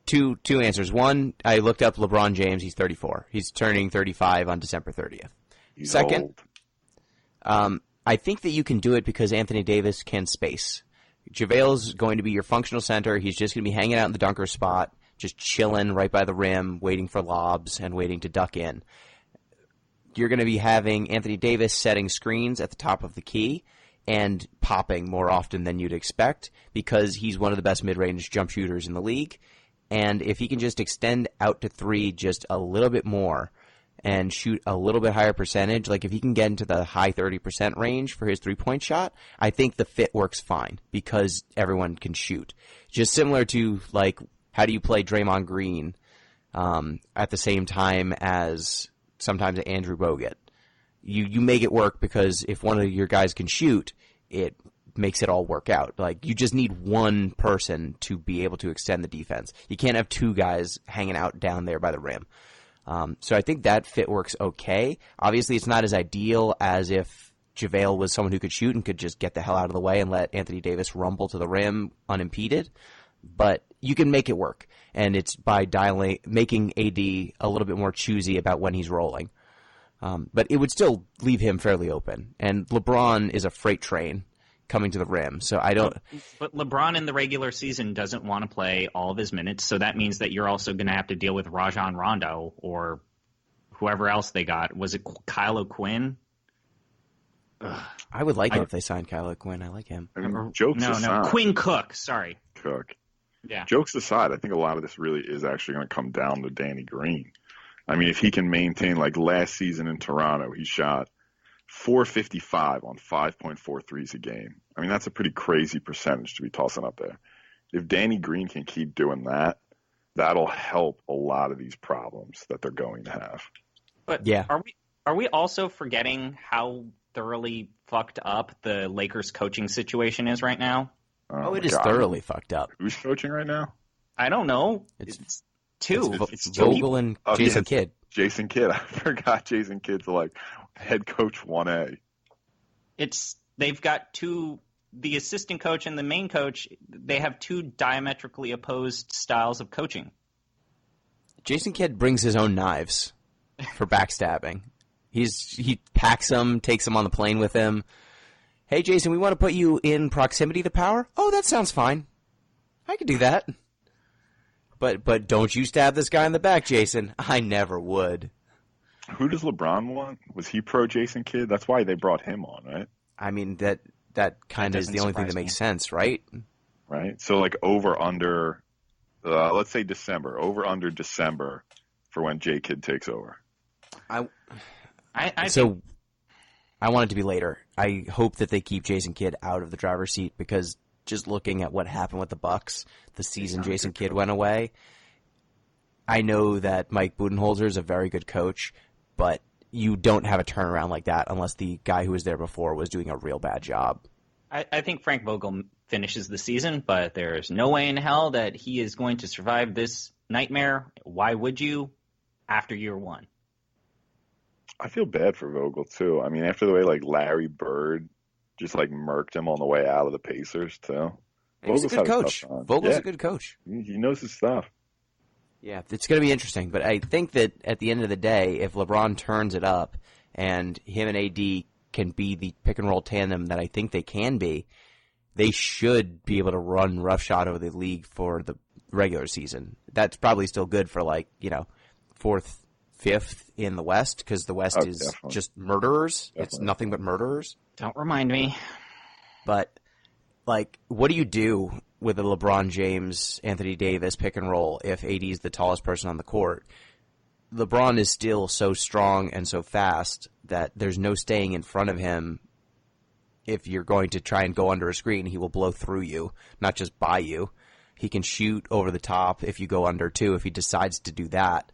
two answers. One, I looked up LeBron James. He's 34. He's turning 35 on December 30th. He's Second, old. I think that you can do it because Anthony Davis can space. JaVale's going to be your functional center. He's just going to be hanging out in the dunker spot, just chilling right by the rim, waiting for lobs and waiting to duck in. You're going to be having Anthony Davis setting screens at the top of the key and popping more often than you'd expect because he's one of the best mid-range jump shooters in the league. And if he can just extend out to three just a little bit more and shoot a little bit higher percentage, like if he can get into the high 30% range for his three-point shot, I think the fit works fine because everyone can shoot. Just similar to, like, how do you play Draymond Green at the same time as sometimes Andrew Bogut? You make it work because if one of your guys can shoot, it makes it all work out. Like, you just need one person to be able to extend the defense. You can't have two guys hanging out down there by the rim. So I think that fit works okay. Obviously, it's not as ideal as if JaVale was someone who could shoot and could just get the hell out of the way and let Anthony Davis rumble to the rim unimpeded. But you can make it work, and it's by making AD a little bit more choosy about when he's rolling. But it would still leave him fairly open. And LeBron is a freight train coming to the rim, so I don't... But LeBron in the regular season doesn't want to play all of his minutes, so that means that you're also going to have to deal with Rajon Rondo or whoever else they got. Was it Kyle O'Quinn? I would like it if they signed Kyle O'Quinn. I like him. I mean, jokes aside. No, Quinn Cook, sorry. Cook. Yeah. Jokes aside, I think a lot of this really is actually going to come down to Danny Green. I mean, if he can maintain, like last season in Toronto, he shot .455 on 5.4 threes a game. I mean, that's a pretty crazy percentage to be tossing up there. If Danny Green can keep doing that, that'll help a lot of these problems that they're going to have. But yeah, are we also forgetting how thoroughly fucked up the Lakers coaching situation is right now? Oh, it is thoroughly fucked up. Who's coaching right now? I don't know. It's two. It's Vogel and Jason Kidd. Jason Kidd. I forgot Jason Kidd's like head coach 1A. They've got two, the assistant coach and the main coach, they have two diametrically opposed styles of coaching. Jason Kidd brings his own knives for backstabbing. He packs them, takes them on the plane with him. Hey, Jason, we want to put you in proximity to power? Oh, that sounds fine. I can do that. But don't you stab this guy in the back, Jason. I never would. Who does LeBron want? Was he pro Jason Kidd? That's why they brought him on, right? I mean, that kind of is the only thing that makes sense, right? Right. So, like, over, under, let's say December. Over, under December for when J. Kidd takes over. I want it to be later. I hope that they keep Jason Kidd out of the driver's seat because just looking at what happened with the Bucks the season Jason Kidd went away, I know that Mike Budenholzer is a very good coach, but you don't have a turnaround like that unless the guy who was there before was doing a real bad job. I think Frank Vogel finishes the season, but there's no way in hell that he is going to survive this nightmare. Why would you after year one? I feel bad for Vogel, too. I mean, after the way, like, Larry Bird just, like, murked him on the way out of the Pacers, too. He's a good coach. Vogel's a good coach. He knows his stuff. Yeah, it's going to be interesting. But I think that at the end of the day, if LeBron turns it up and him and AD can be the pick-and-roll tandem that I think they can be, they should be able to run roughshod over the league for the regular season. That's probably still good for, like, fourth, fifth in the West because the West is definitely just murderers. Definitely. It's nothing but murderers. Don't remind me. But, like, what do you do with a LeBron James, Anthony Davis pick and roll if AD is the tallest person on the court? LeBron is still so strong and so fast that there's no staying in front of him. If you're going to try and go under a screen, he will blow through you, not just by you. He can shoot over the top if you go under, too, if he decides to do that.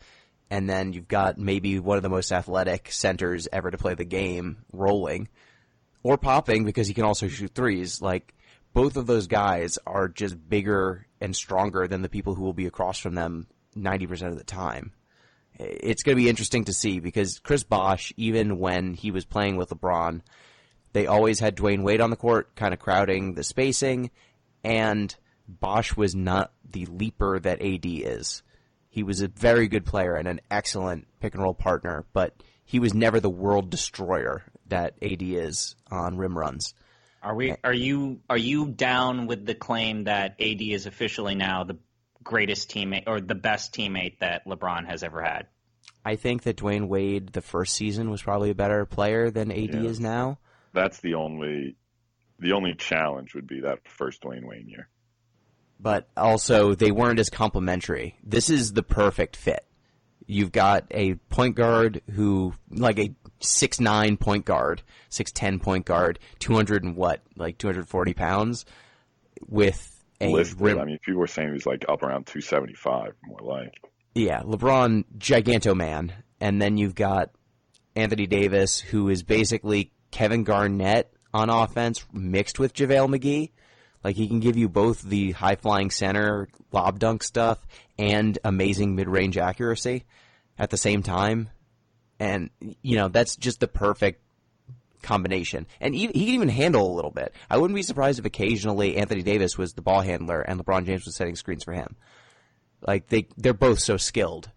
And then you've got maybe one of the most athletic centers ever to play the game rolling or popping because he can also shoot threes. Like, both of those guys are just bigger and stronger than the people who will be across from them 90% of the time. It's going to be interesting to see because Chris Bosh, even when he was playing with LeBron, they always had Dwayne Wade on the court, kind of crowding the spacing, and Bosh was not the leaper that AD is. He was a very good player and an excellent pick-and-roll partner, but he was never the world destroyer that AD is on rim runs. Are you down with the claim that AD is officially now the greatest teammate or the best teammate that LeBron has ever had? I think that Dwayne Wade the first season was probably a better player than AD is now. That's the only challenge would be that first Dwayne Wade year. But also they weren't as complimentary. This is the perfect fit. You've got a point guard who, like a 6'9" point guard, 6'10" point guard, 240 pounds, with a rim. I mean, people were saying he was like up around 275, more like. Yeah, LeBron, giganto man. And then you've got Anthony Davis, who is basically Kevin Garnett on offense mixed with JaVale McGee. Like, he can give you both the high-flying center, lob dunk stuff, and amazing mid-range accuracy at the same time. And, you know, that's just the perfect combination. And he can even handle a little bit. I wouldn't be surprised if occasionally Anthony Davis was the ball handler and LeBron James was setting screens for him. Like, they're both so skilled.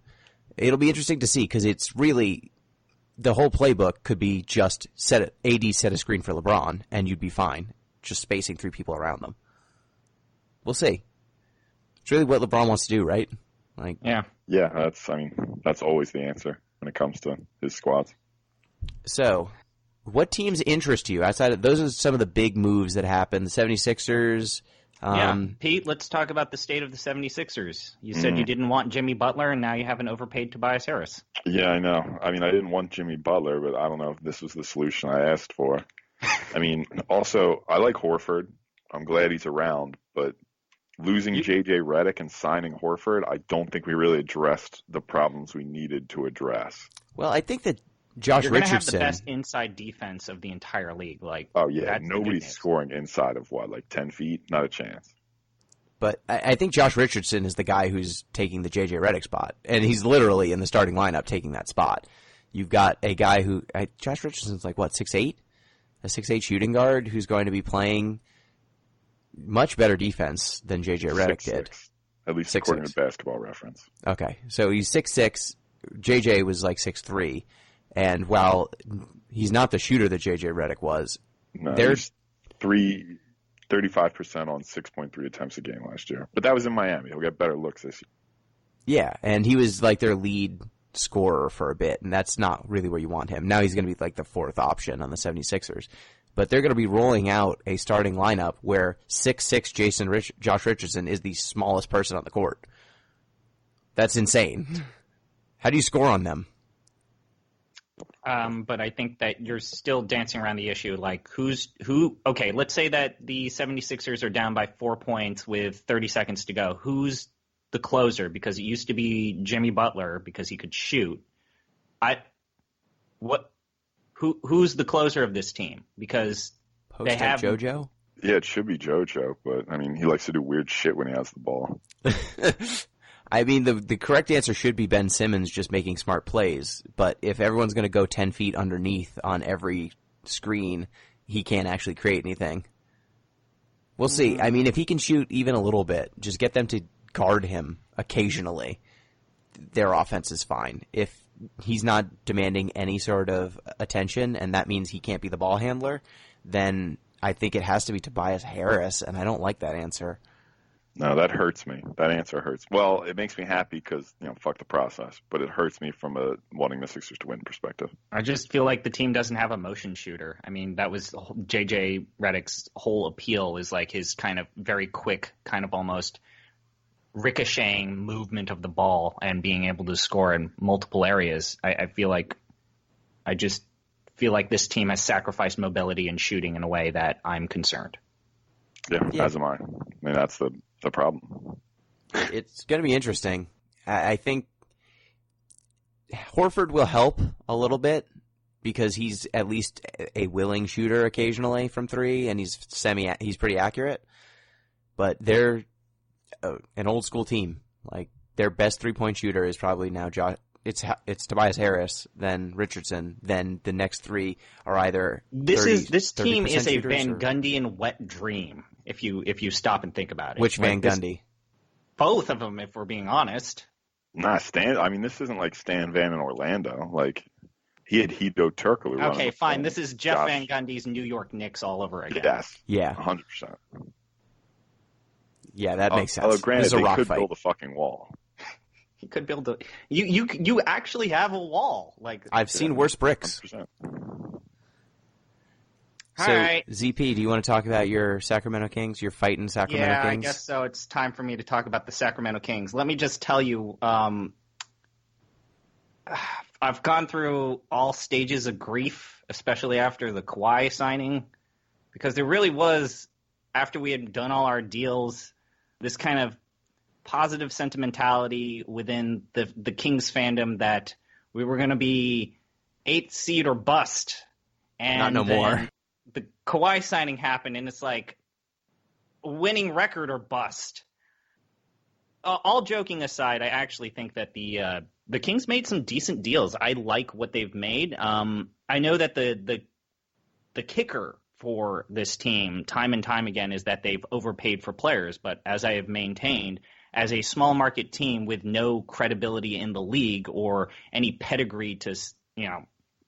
It'll be interesting to see, because it's really, the whole playbook could be just AD set a screen for LeBron, and you'd be fine. Just spacing three people around them. We'll see. It's really what LeBron wants to do, right? Like, yeah, that's always the answer when it comes to his squads. So, what teams interest you outside of those? Are some of the big moves that happened. The 76ers. Pete, let's talk about the state of the 76ers. You said you didn't want Jimmy Butler, and now you haven't overpaid Tobias Harris. Yeah, I know. I mean, I didn't want Jimmy Butler, but I don't know if this was the solution I asked for. I mean, also, I like Horford. I'm glad he's around, but losing J.J. Redick and signing Horford, I don't think we really addressed the problems we needed to address. Well, I think that Josh You're Richardson... You're going to have the best inside defense of the entire league. Like, oh, yeah. Nobody's scoring inside of, 10 feet? Not a chance. But I think Josh Richardson is the guy who's taking the J.J. Redick spot, and he's literally in the starting lineup taking that spot. You've got a guy who... Josh Richardson's 6'8"? A 6'8" shooting guard who's going to be playing much better defense than J.J. Redick did. At least according to Basketball Reference. Okay, so he's 6'6". J.J. was 6'3". And while he's not the shooter that J.J. Redick was, there's 35% on 6.3 attempts a game last year. But that was in Miami. He'll get better looks this year. Yeah, and he was their lead scorer for a bit, and that's not really where you want him. Now he's going to be the fourth option on the 76ers. But they're going to be rolling out a starting lineup where 6'6" Josh Richardson is the smallest person on the court. That's insane. How do you score on them? But I think that you're still dancing around the issue, okay, let's say that the 76ers are down by 4 points with 30 seconds to go. Who's the closer? Because it used to be Jimmy Butler because he could shoot. Who's the closer of this team? Because they have JoJo? Yeah, it should be JoJo, but I mean, he likes to do weird shit when he has the ball. I mean, the correct answer should be Ben Simmons just making smart plays, but if everyone's going to go 10 feet underneath on every screen, he can't actually create anything. We'll see. I mean, if he can shoot even a little bit, just get them to guard him occasionally, their offense is fine. If he's not demanding any sort of attention, and that means he can't be the ball handler, then I think it has to be Tobias Harris, and I don't like that answer. No, that hurts me. That answer hurts. Well, it makes me happy because, fuck the process, but it hurts me from a wanting the Sixers to win perspective. I just feel like the team doesn't have a motion shooter. I mean, that was J.J. Redick's whole appeal is his kind of very quick, kind of almost ricocheting movement of the ball and being able to score in multiple areas. I just feel like this team has sacrificed mobility and shooting in a way that I'm concerned. Yeah. As am I. I mean, that's the problem. It's going to be interesting. I think Horford will help a little bit. because he's at least a willing shooter occasionally from three, and he's pretty accurate. But they're an old school team. Like, their best 3-point shooter is probably now it's Tobias Harris, then Richardson, then the next three are either this team is a Van or... Gundian wet dream if you stop and think about it. Which Van Gundy? Both of them, if we're being honest. Nah, Stan. I mean, this isn't like Stan Van in Orlando. Like, he had Hito Turkoglu. Okay, fine. This is Jeff Van Gundy's New York Knicks all over again. Yes. Yeah. 100%. Yeah, that makes sense. Although, granted, they could build a fucking wall. He could build a. You actually have a wall. Like, I've seen worse bricks. 100%. All So, right. ZP, do you want to talk about your Sacramento Kings? Your fighting Sacramento Kings? Yeah, I guess so. It's time for me to talk about the Sacramento Kings. Let me just tell you, I've gone through all stages of grief, especially after the Kawhi signing, because there really was, after we had done all our deals, this kind of positive sentimentality within the Kings fandom that we were going to be 8th seed or bust. And Not no more. The Kawhi signing happened, and it's like winning record or bust. All joking aside, I actually think that the Kings made some decent deals. I like what they've made. I know that the kicker for this team, time and time again, is that they've overpaid for players. But as I have maintained, as a small market team with no credibility in the league or any pedigree to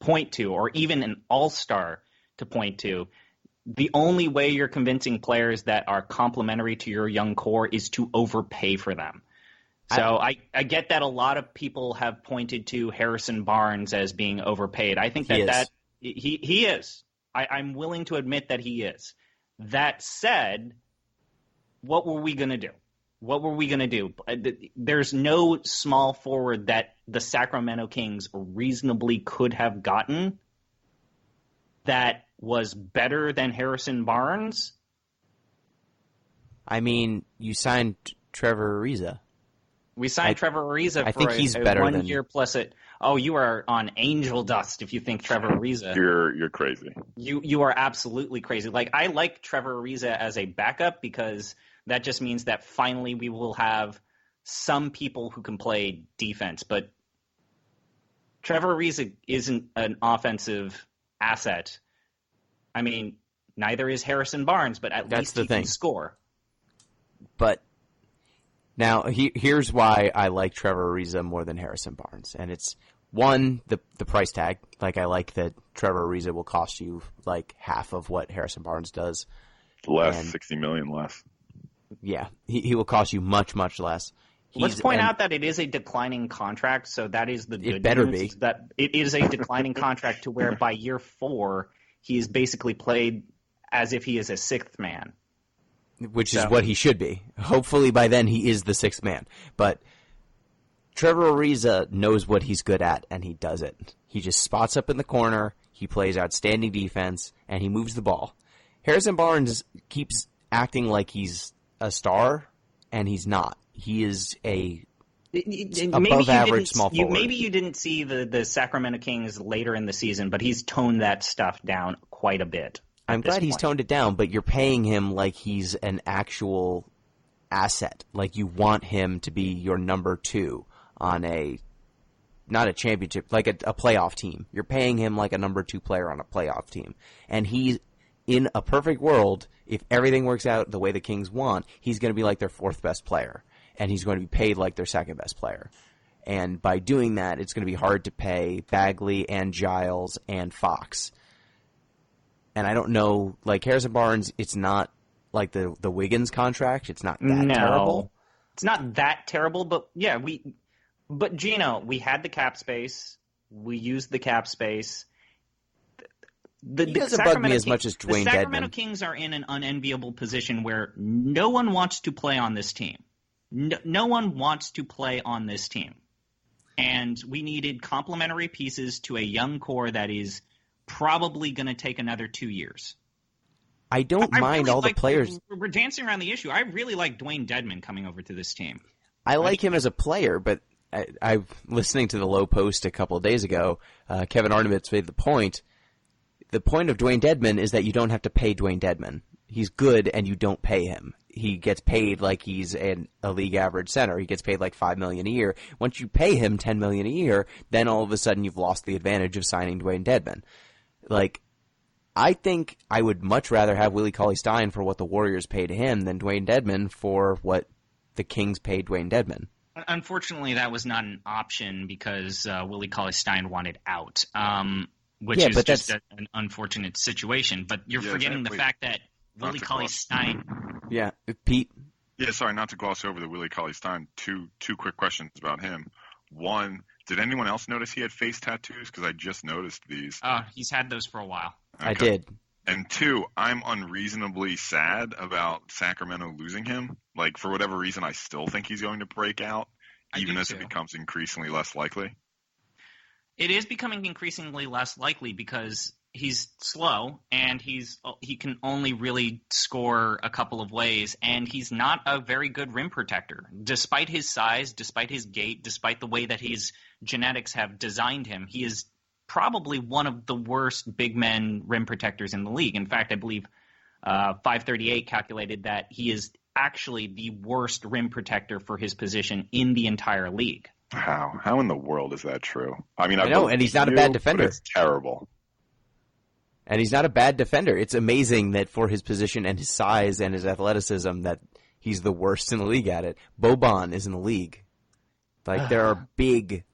point to, or even an all-star to point to, the only way you're convincing players that are complementary to your young core is to overpay for them. So I get that a lot of people have pointed to Harrison Barnes as being overpaid. I think he is. I'm willing to admit that he is. That said, what were we going to do? What were we going to do? There's no small forward that the Sacramento Kings reasonably could have gotten that was better than Harrison Barnes. I mean, you signed Trevor Ariza. We signed Trevor Ariza I for think he's better 1 than... year plus it. Oh, you are on angel dust if you think Trevor Ariza. You're crazy. You are absolutely crazy. Like, I like Trevor Ariza as a backup because that just means that finally we will have some people who can play defense. But Trevor Ariza isn't an offensive asset. I mean, neither is Harrison Barnes, but at least he can score. But now, here's why I like Trevor Ariza more than Harrison Barnes. And it's, one, the price tag. Like, I like that Trevor Ariza will cost you, like, half of what Harrison Barnes does. Less, $60 million less. Yeah, he will cost you much, much less. Let's point out that it is a declining contract, so that is the good It better news, be. that it is a declining contract to where by year 4, he is basically played as if he is a sixth man. Which is what he should be. Hopefully by then he is the sixth man. But Trevor Ariza knows what he's good at, and he does it. He just spots up in the corner, he plays outstanding defense, and he moves the ball. Harrison Barnes keeps acting like he's a star, and he's not. He is a above-average small forward. Maybe you didn't see the Sacramento Kings later in the season, but he's toned that stuff down quite a bit. I'm glad he's toned it down, but you're paying him like he's an actual asset. Like you want him to be your number 2 on not a championship, like a playoff team. You're paying him like a number 2 player on a playoff team. And he's, in a perfect world, if everything works out the way the Kings want, he's going to be like their 4th best player. And he's going to be paid like their 2nd best player. And by doing that, it's going to be hard to pay Bagley and Giles and Fox. And I don't know, like Harrison Barnes, it's not like the Wiggins contract. It's not that terrible. It's not that terrible, but yeah, but Gino, we had the cap space. We used the cap space. He doesn't bug me as much as Dwayne Dedmon. The Sacramento Kings are in an unenviable position where no one wants to play on this team. No one wants to play on this team. And we needed complementary pieces to a young core that is probably going to take another 2 years. I don't mind all the players. We're dancing around the issue. I really like Dwayne Dedmon coming over to this team. I like him as a player, but I listening to the Low Post a couple of days ago, Kevin Arnovitz made the point. The point of Dwayne Dedmon is that you don't have to pay Dwayne Dedmon. He's good, and you don't pay him. He gets paid like he's a league average center. He gets paid like $5 million a year. Once you pay him $10 million a year, then all of a sudden you've lost the advantage of signing Dwayne Dedmon. Like, I think I would much rather have Willie Cauley-Stein for what the Warriors paid him than Dwayne Dedmon for what the Kings paid Dwayne Dedmon. Unfortunately, that was not an option because Willie Cauley-Stein wanted out, which is just an unfortunate situation. But you're forgetting the fact that Willie Cauley-Stein... Yeah, Pete? Yeah, sorry, not to gloss over the Willie Cauley-Stein. Two quick questions about him. One, did anyone else notice he had face tattoos? Because I just noticed these. He's had those for a while. Okay. I did. And two, I'm unreasonably sad about Sacramento losing him. Like, for whatever reason, I still think he's going to break out, even as it becomes increasingly less likely. It is becoming increasingly less likely because he's slow and he can only really score a couple of ways, and he's not a very good rim protector. Despite his size, despite his gait, despite the way that his genetics have designed him, he is probably one of the worst big men rim protectors in the league. In fact, I believe 538 calculated that he is actually the worst rim protector for his position in the entire league. How in the world is that true? I mean, I know, and he's not a bad defender. It's terrible. And he's not a bad defender. It's amazing that for his position and his size and his athleticism that he's the worst in the league at it. Boban is in the league. Like, there are big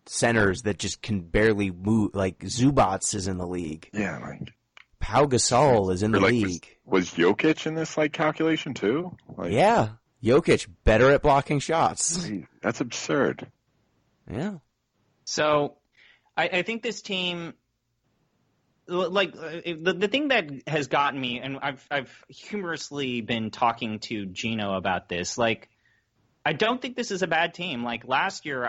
centers that just can barely move. Like, Zubats is in the league. Yeah, like... Pau Gasol is in the league. Was Jokic in this, like, calculation, too? Like, yeah. Jokic, better at blocking shots. That's absurd. Yeah. So, I think this team... Like, the thing that has gotten me, and I've humorously been talking to Gino about this, like, I don't think this is a bad team. Like, last year,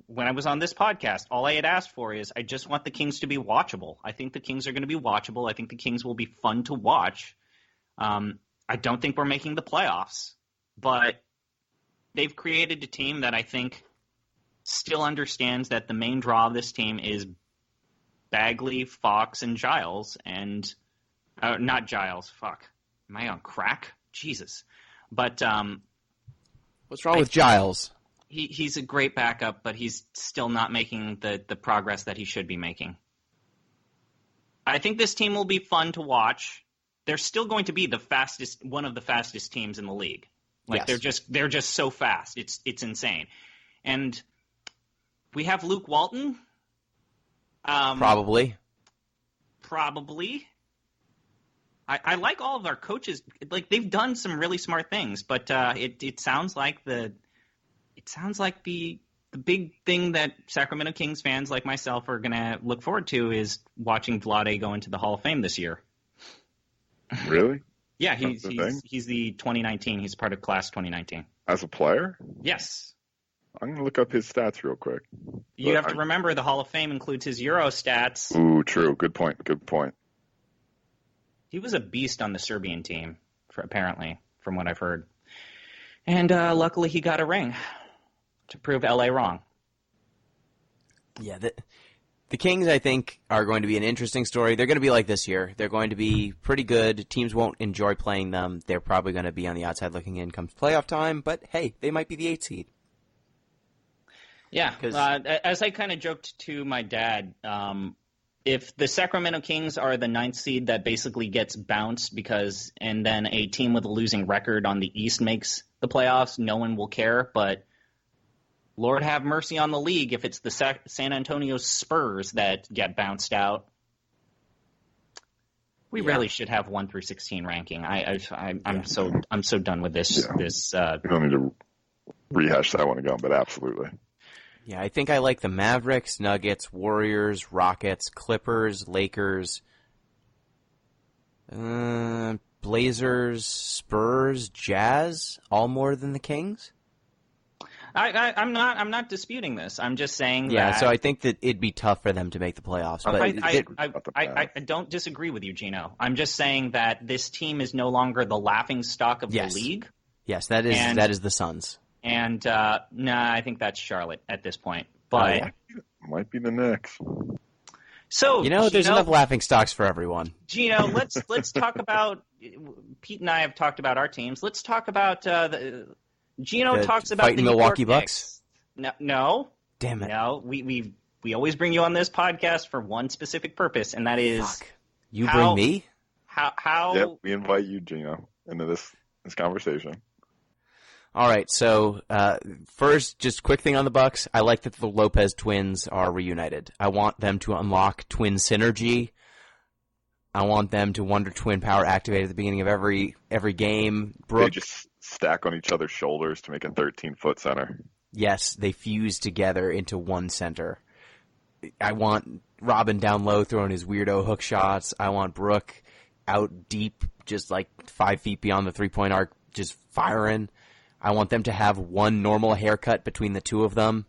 when I was on this podcast, all I had asked for is I just want the Kings to be watchable. I think the Kings are going to be watchable. I think the Kings will be fun to watch. I don't think we're making the playoffs, but they've created a team that I think still understands that the main draw of this team is Bagley, Fox, and Giles, and not Giles. Fuck, am I on crack? Jesus. But what's wrong with Giles? He's a great backup, but he's still not making the progress that he should be making. I think this team will be fun to watch. They're still going to be one of the fastest teams in the league. Like, yes. They're just so fast. It's insane. And we have Luke Walton. Probably. I like all of our coaches. Like, they've done some really smart things, but it sounds like the big thing that Sacramento Kings fans like myself are gonna look forward to is watching Vlade go into the Hall of Fame this year. Really? Yeah, he's the 2019. He's part of class 2019. As a player? Yes. I'm going to look up his stats real quick. You have to remember the Hall of Fame includes his Euro stats. Ooh, true. Good point. He was a beast on the Serbian team, apparently, from what I've heard. And luckily he got a ring to prove LA wrong. Yeah, the Kings, I think, are going to be an interesting story. They're going to be like this year. They're going to be pretty good. Teams won't enjoy playing them. They're probably going to be on the outside looking in come playoff time. But, hey, they might be the 8th seed. Yeah, as I kind of joked to my dad, if the Sacramento Kings are the 9th seed that basically gets bounced and then a team with a losing record on the East makes the playoffs, no one will care. But Lord have mercy on the league if it's the San Antonio Spurs that get bounced out. We really should have 1 through 16 ranking. I'm so done with this. Yeah. We don't need to rehash that one again, but absolutely. Yeah, I think I like the Mavericks, Nuggets, Warriors, Rockets, Clippers, Lakers, Blazers, Spurs, Jazz, all more than the Kings. I'm not disputing this. I'm just saying that. Yeah, so I think that it'd be tough for them to make the playoffs. But I don't disagree with you, Gino. I'm just saying that this team is no longer the laughing stock of the league. Yes, that is the Suns. And nah, I think that's Charlotte at this point. But might be the Knicks. So there's enough laughing stocks for everyone. Gino, let's talk about. Pete and I have talked about our teams. Let's talk about Gino talks about fighting the Milwaukee New York Bucks. Knicks. No, damn it. No, we always bring you on this podcast for one specific purpose, and that is you bring me. How? Yep, we invite you, Gino, into this conversation. All right, so first, just quick thing on the Bucks. I like that the Lopez twins are reunited. I want them to unlock twin synergy. I want them to Wonder Twin power activate at the beginning of every game. They just stack on each other's shoulders to make a 13-foot center. Yes, they fuse together into one center. I want Robin down low throwing his weirdo hook shots. I want Brooke out deep, just like 5 feet beyond the three-point arc, just firing. I want them to have one normal haircut between the two of them.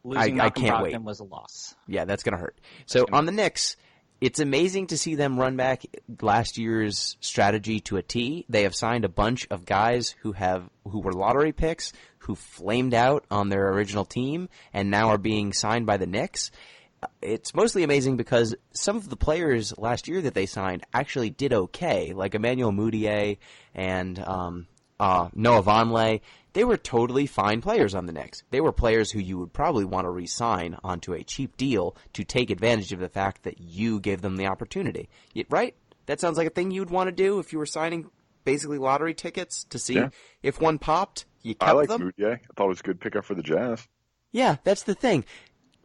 Losing I can't wait. Was a loss. Yeah, that's going to hurt. So on the Knicks, it's amazing to see them run back last year's strategy to a T. They have signed a bunch of guys who were lottery picks, who flamed out on their original team, and now are being signed by the Knicks. It's mostly amazing because some of the players last year that they signed actually did okay, like Emmanuel Mudiay and Noah Vonleh. They were totally fine players on the Knicks. They were players who you would probably want to re-sign onto a cheap deal to take advantage of the fact that you gave them the opportunity. Right? That sounds like a thing you would want to do if you were signing basically lottery tickets to see if one popped. You kept I like them. Mudiay. I thought it was a good pickup for the Jazz. Yeah, that's the thing.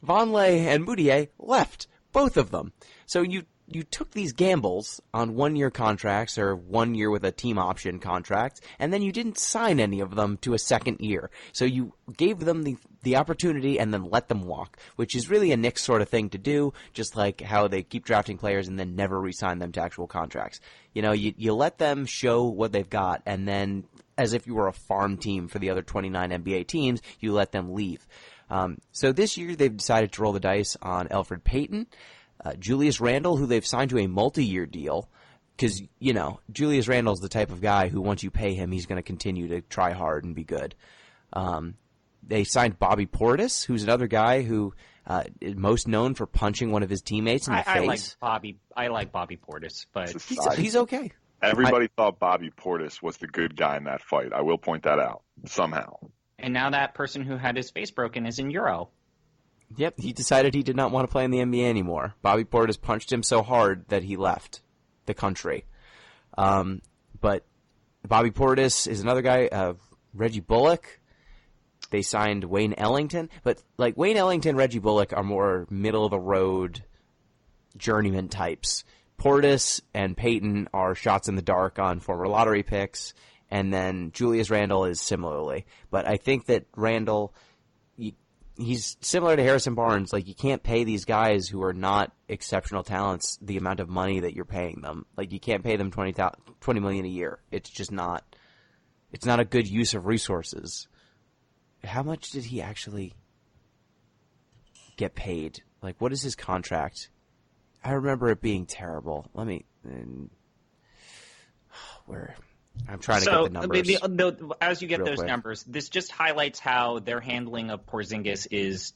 Vonleh and Mudiay left, both of them. So you took these gambles on 1-year contracts or 1 year with a team option contract, and then you didn't sign any of them to a second year. So you gave them the opportunity and then let them walk, which is really a Knicks sort of thing to do, just like how they keep drafting players and then never re-sign them to actual contracts. You let them show what they've got, and then as if you were a farm team for the other 29 NBA teams, you let them leave. So this year they've decided to roll the dice on Elfrid Payton, Julius Randle, who they've signed to a multi-year deal, because, Julius Randle's the type of guy who once you pay him, he's going to continue to try hard and be good. They signed Bobby Portis, who's another guy who is most known for punching one of his teammates in the face. I like Bobby Portis, but he's okay. Everybody thought Bobby Portis was the good guy in that fight. I will point that out, somehow. And now that person who had his face broken is in Euro. Yep, he decided he did not want to play in the NBA anymore. Bobby Portis punched him so hard that he left the country. But Bobby Portis is another guy. Reggie Bullock. They signed Wayne Ellington. But like Wayne Ellington, Reggie Bullock are more middle-of-the-road journeyman types. Portis and Payton are shots in the dark on former lottery picks. And then Julius Randle is similarly. But I think that Randle, he's similar to Harrison Barnes. Like, you can't pay these guys who are not exceptional talents the amount of money that you're paying them. Like, you can't pay them $20 million a year. It's just not. It's not a good use of resources. How much did he actually get paid? Like, what is his contract? I remember it being terrible. Where? I'm trying to get the numbers. As you get those numbers, this just highlights how their handling of Porzingis is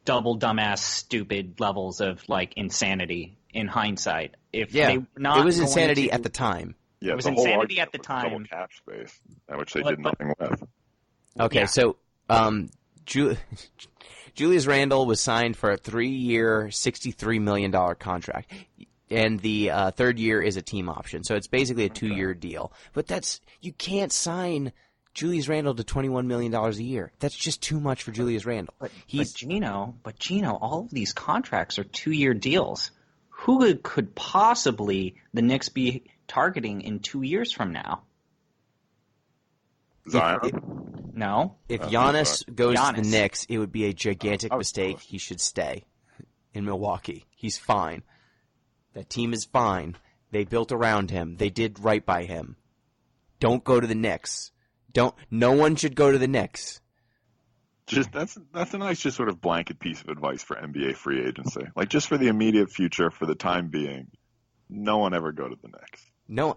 double dumbass stupid levels of like insanity in hindsight. It was insanity at the time. Yeah, it was insanity at the time. Double cap space, which they did nothing with. Okay, so Julius Randle was signed for a 3-year, $63 million contract. And the third year is a team option. So it's basically a 2-year deal. But you can't sign Julius Randle to $21 million a year. That's just too much for Julius Randle. But Gino, all of these contracts are 2-year deals. Who could possibly the Knicks be targeting in 2 years from now? Zion? No. If Giannis goes to the Knicks, it would be a gigantic mistake. Close. He should stay in Milwaukee. He's fine. That team is fine. They built around him. They did right by him. Don't go to the Knicks. No one should go to the Knicks. That's a nice just sort of blanket piece of advice for NBA free agency. Like, just for the immediate future, for the time being, no one ever go to the Knicks. No.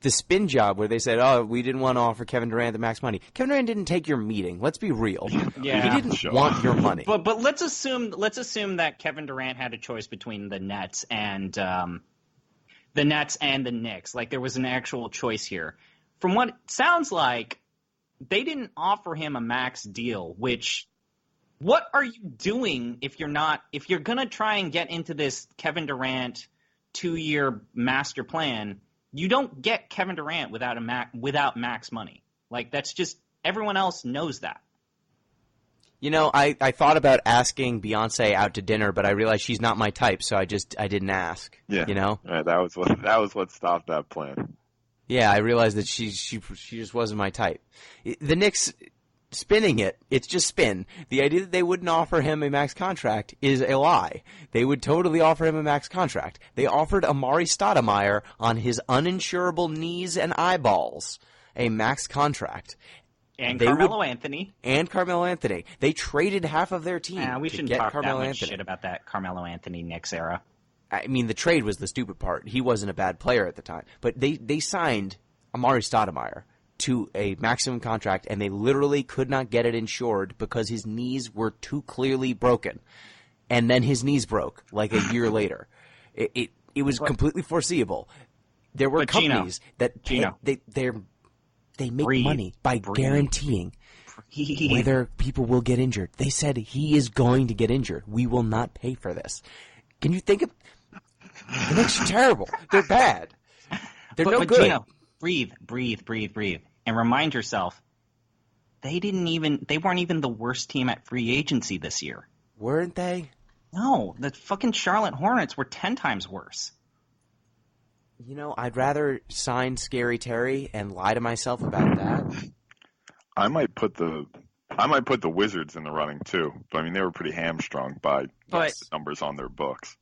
the spin job where they said, "Oh, we didn't want to offer Kevin Durant the max money." Kevin Durant didn't take your meeting. Let's be real. Yeah. He didn't want your money. But let's assume that Kevin Durant had a choice between the Nets and the Knicks. Like there was an actual choice here. From what it sounds like, they didn't offer him a max deal. Which, what are you doing if you're gonna try and get into this Kevin Durant 2-year master plan? You don't get Kevin Durant without max money. Like, that's just, everyone else knows that. You know, I thought about asking Beyonce out to dinner, but I realized she's not my type, so I didn't ask. Yeah. You know? Right, that was what stopped that plan. Yeah, I realized that she just wasn't my type. The Knicks spinning it's just spin. The idea that they wouldn't offer him a max contract is a lie. They would totally offer him a max contract. They offered Amari Stoudemire on his uninsurable knees and eyeballs a max contract. And Carmelo Anthony. And Carmelo Anthony. They traded half of their team We to shouldn't get talk Carmelo that much Anthony. shit about that Carmelo Anthony Knicks era. I mean, the trade was the stupid part. He wasn't a bad player at the time. But they signed Amari Stoudemire to a maximum contract, and they literally could not get it insured because his knees were too clearly broken. And then his knees broke like a year later. It was completely foreseeable. There were companies that they make money by guaranteeing whether people will get injured. They said he is going to get injured. We will not pay for this. Can you think of the Knicks are terrible. They're bad. They're no good. Gino, breathe. And remind yourself, they weren't even the worst team at free agency this year. Weren't they? No, the fucking Charlotte Hornets were 10 times worse. You know, I'd rather sign Scary Terry and lie to myself about that. I might put the Wizards in the running too, but I mean they were pretty hamstrung by the numbers on their books.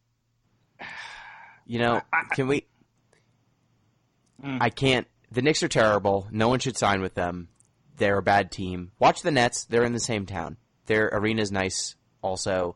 You know, can we? I can't. The Knicks are terrible. No one should sign with them. They're a bad team. Watch the Nets. They're in the same town. Their arena's nice also.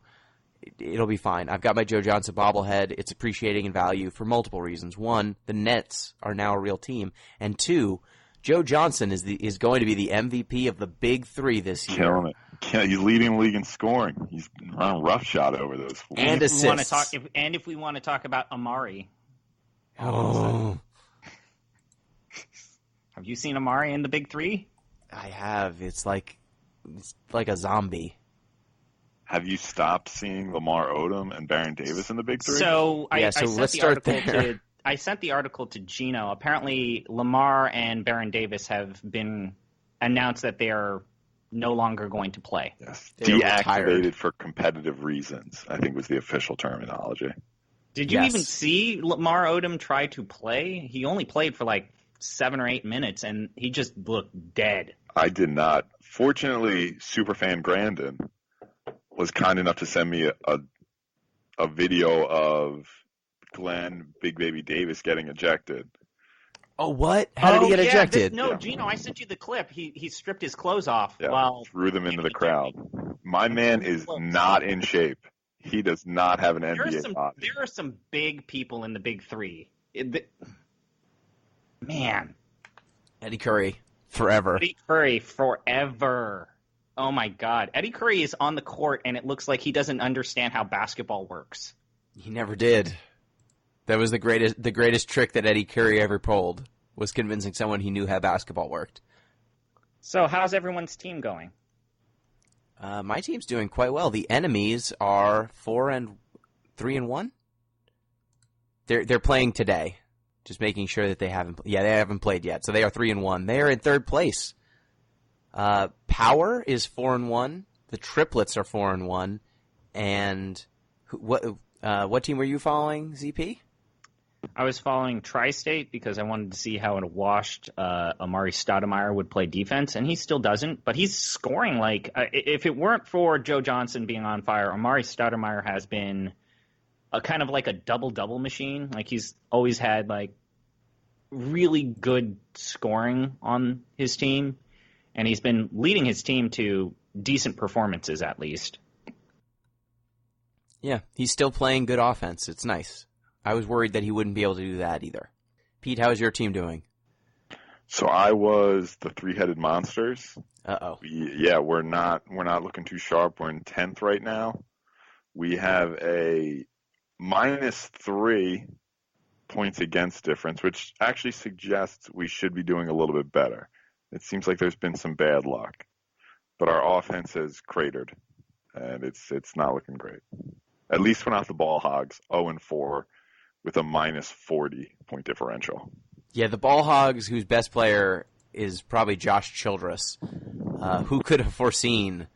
It'll be fine. I've got my Joe Johnson bobblehead. It's appreciating in value for multiple reasons. One, the Nets are now a real team. And two, Joe Johnson is going to be the MVP of the Big Three this year. Killing it. He's leading the league in scoring. He's running roughshod over those fools. And assists. If we want to talk about Amari. Oh. Have you seen Amari in the Big Three? I have. It's like a zombie. Have you stopped seeing Lamar Odom and Baron Davis in the Big Three? I let's start there. I sent the article to Gino. Apparently, Lamar and Baron Davis have been announced that they are no longer going to play. Yes. Deactivated for competitive reasons, I think was the official terminology. Did you even see Lamar Odom try to play? He only played for like 7 or 8 minutes, and he just looked dead. I did not. Fortunately, Superfan Grandin was kind enough to send me a video of Glenn Big Baby Davis getting ejected. Oh, what? How did he get ejected? Gino, I sent you the clip. He stripped his clothes off. Threw them into the crowd. My man is not in shape. He does not have an NBA body. There are some big people in the Big Three. Man. Eddie Curry, forever. Eddie Curry, forever. Oh, my God. Eddie Curry is on the court, and it looks like he doesn't understand how basketball works. He never did. That was the greatest trick that Eddie Curry ever pulled, was convincing someone he knew how basketball worked. So how's everyone's team going? My team's doing quite well. The enemies are 3-1. They're playing today. Just making sure that they haven't played yet. So they are 3-1. They are in third place. Power is 4-1. The triplets are 4-1. And what team were you following, ZP? I was following Tri-State because I wanted to see how a washed Amari Stoudemire would play defense, and he still doesn't. But he's scoring like if it weren't for Joe Johnson being on fire, Amari Stoudemire has been a kind of like a double-double machine. Like he's always had like really good scoring on his team, and he's been leading his team to decent performances at least. Yeah, he's still playing good offense. It's nice. I was worried that he wouldn't be able to do that either. Pete, how is your team doing? So I was the three-headed monsters. Uh-oh. Yeah, we're not looking too sharp. We're in 10th right now. We have a -3 points against difference, which actually suggests we should be doing a little bit better. It seems like there's been some bad luck, but our offense has cratered, and it's not looking great. At least we're not the ball hogs, 0-4 with a -40 point differential. Yeah, the ball hogs whose best player is probably Josh Childress. Who could have foreseen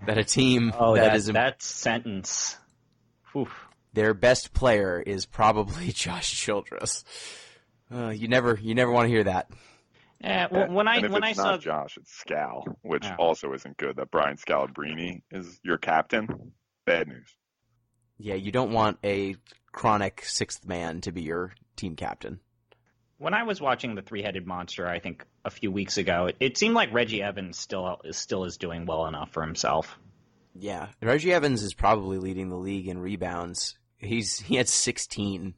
that a team that sentence. Whew. Their best player is probably Josh Childress. You never want to hear that. Yeah, when I saw Josh, it's Scal, which also isn't good. That Brian Scalabrine is your captain. Bad news. Yeah, you don't want a chronic sixth man to be your team captain. When I was watching the three-headed monster, I think a few weeks ago, it seemed like Reggie Evans still is doing well enough for himself. Yeah, Reggie Evans is probably leading the league in rebounds. He had 16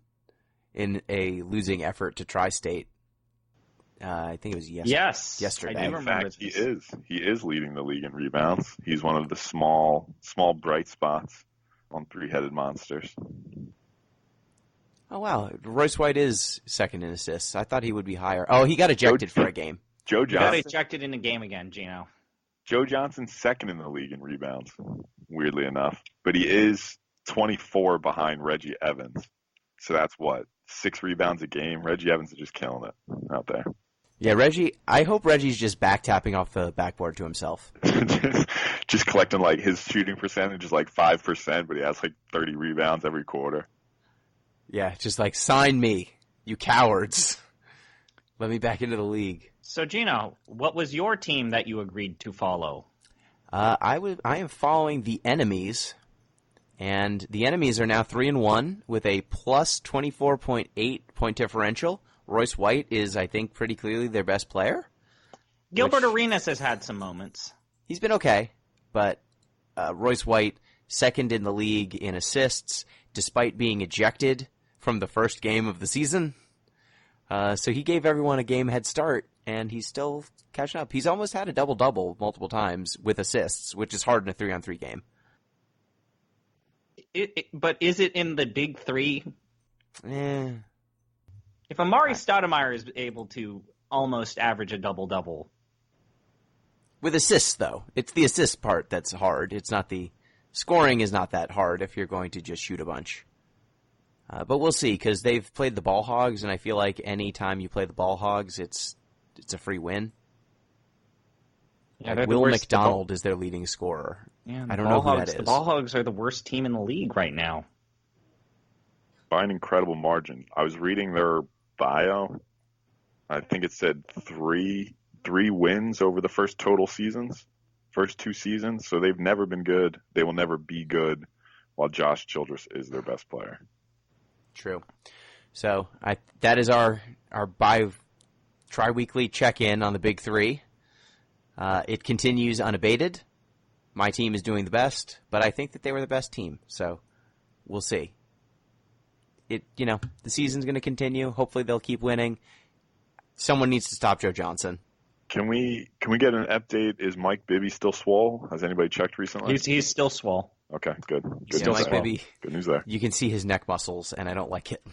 in a losing effort to Tri-State. I think it was yesterday. I do remember he is leading the league in rebounds. He's one of the small bright spots on three-headed monsters. Oh, wow. Royce White is second in assists. I thought he would be higher. Oh, he got ejected for a game. Joe Johnson. Got ejected in a game again, Gino. Joe Johnson's second in the league in rebounds, weirdly enough. But he is 24 behind Reggie Evans. So that's 6 rebounds a game? Reggie Evans is just killing it out there. Yeah, Reggie, I hope Reggie's just back tapping off the backboard to himself. just collecting like his shooting percentage is like 5%, but he has like 30 rebounds every quarter. Yeah, just like, sign me, you cowards. Let me back into the league. So, Gino, what was your team that you agreed to follow? I am following the Enemies, and the Enemies are now 3-1 with a plus 24.8 point differential. Royce White is, I think, pretty clearly their best player. Gilbert Arenas has had some moments. He's been okay, but Royce White, second in the league in assists, despite being ejected from the first game of the season. So he gave everyone a game head start, and he's still catching up. He's almost had a double-double multiple times with assists, which is hard in a 3-on-3 game. But is it in the big three? If Amari Stoudemire is able to almost average a double-double. With assists, though. It's the assist part that's hard. It's not the... Scoring is not that hard if you're going to just shoot a bunch. But we'll see, because they've played the Ball Hogs, and I feel like any time you play the Ball Hogs, it's a free win. Yeah, like Will McDonald is their leading scorer. Yeah, I don't know who that is. The Ball Hogs are the worst team in the league right now. By an incredible margin. I was reading their bio. I think it said three wins over the first 2 seasons. So they've never been good. They will never be good, while Josh Childress is their best player. True. So that is our tri-weekly check-in on the Big Three. It continues unabated. My team is doing the best, but I think that they were the best team. So we'll see. The season's going to continue. Hopefully they'll keep winning. Someone needs to stop Joe Johnson. Can we get an update? Is Mike Bibby still swole? Has anybody checked recently? He's still swole. Okay, good. Good Still news Mike there. Bibby. Good news there. You can see his neck muscles, and I don't like it.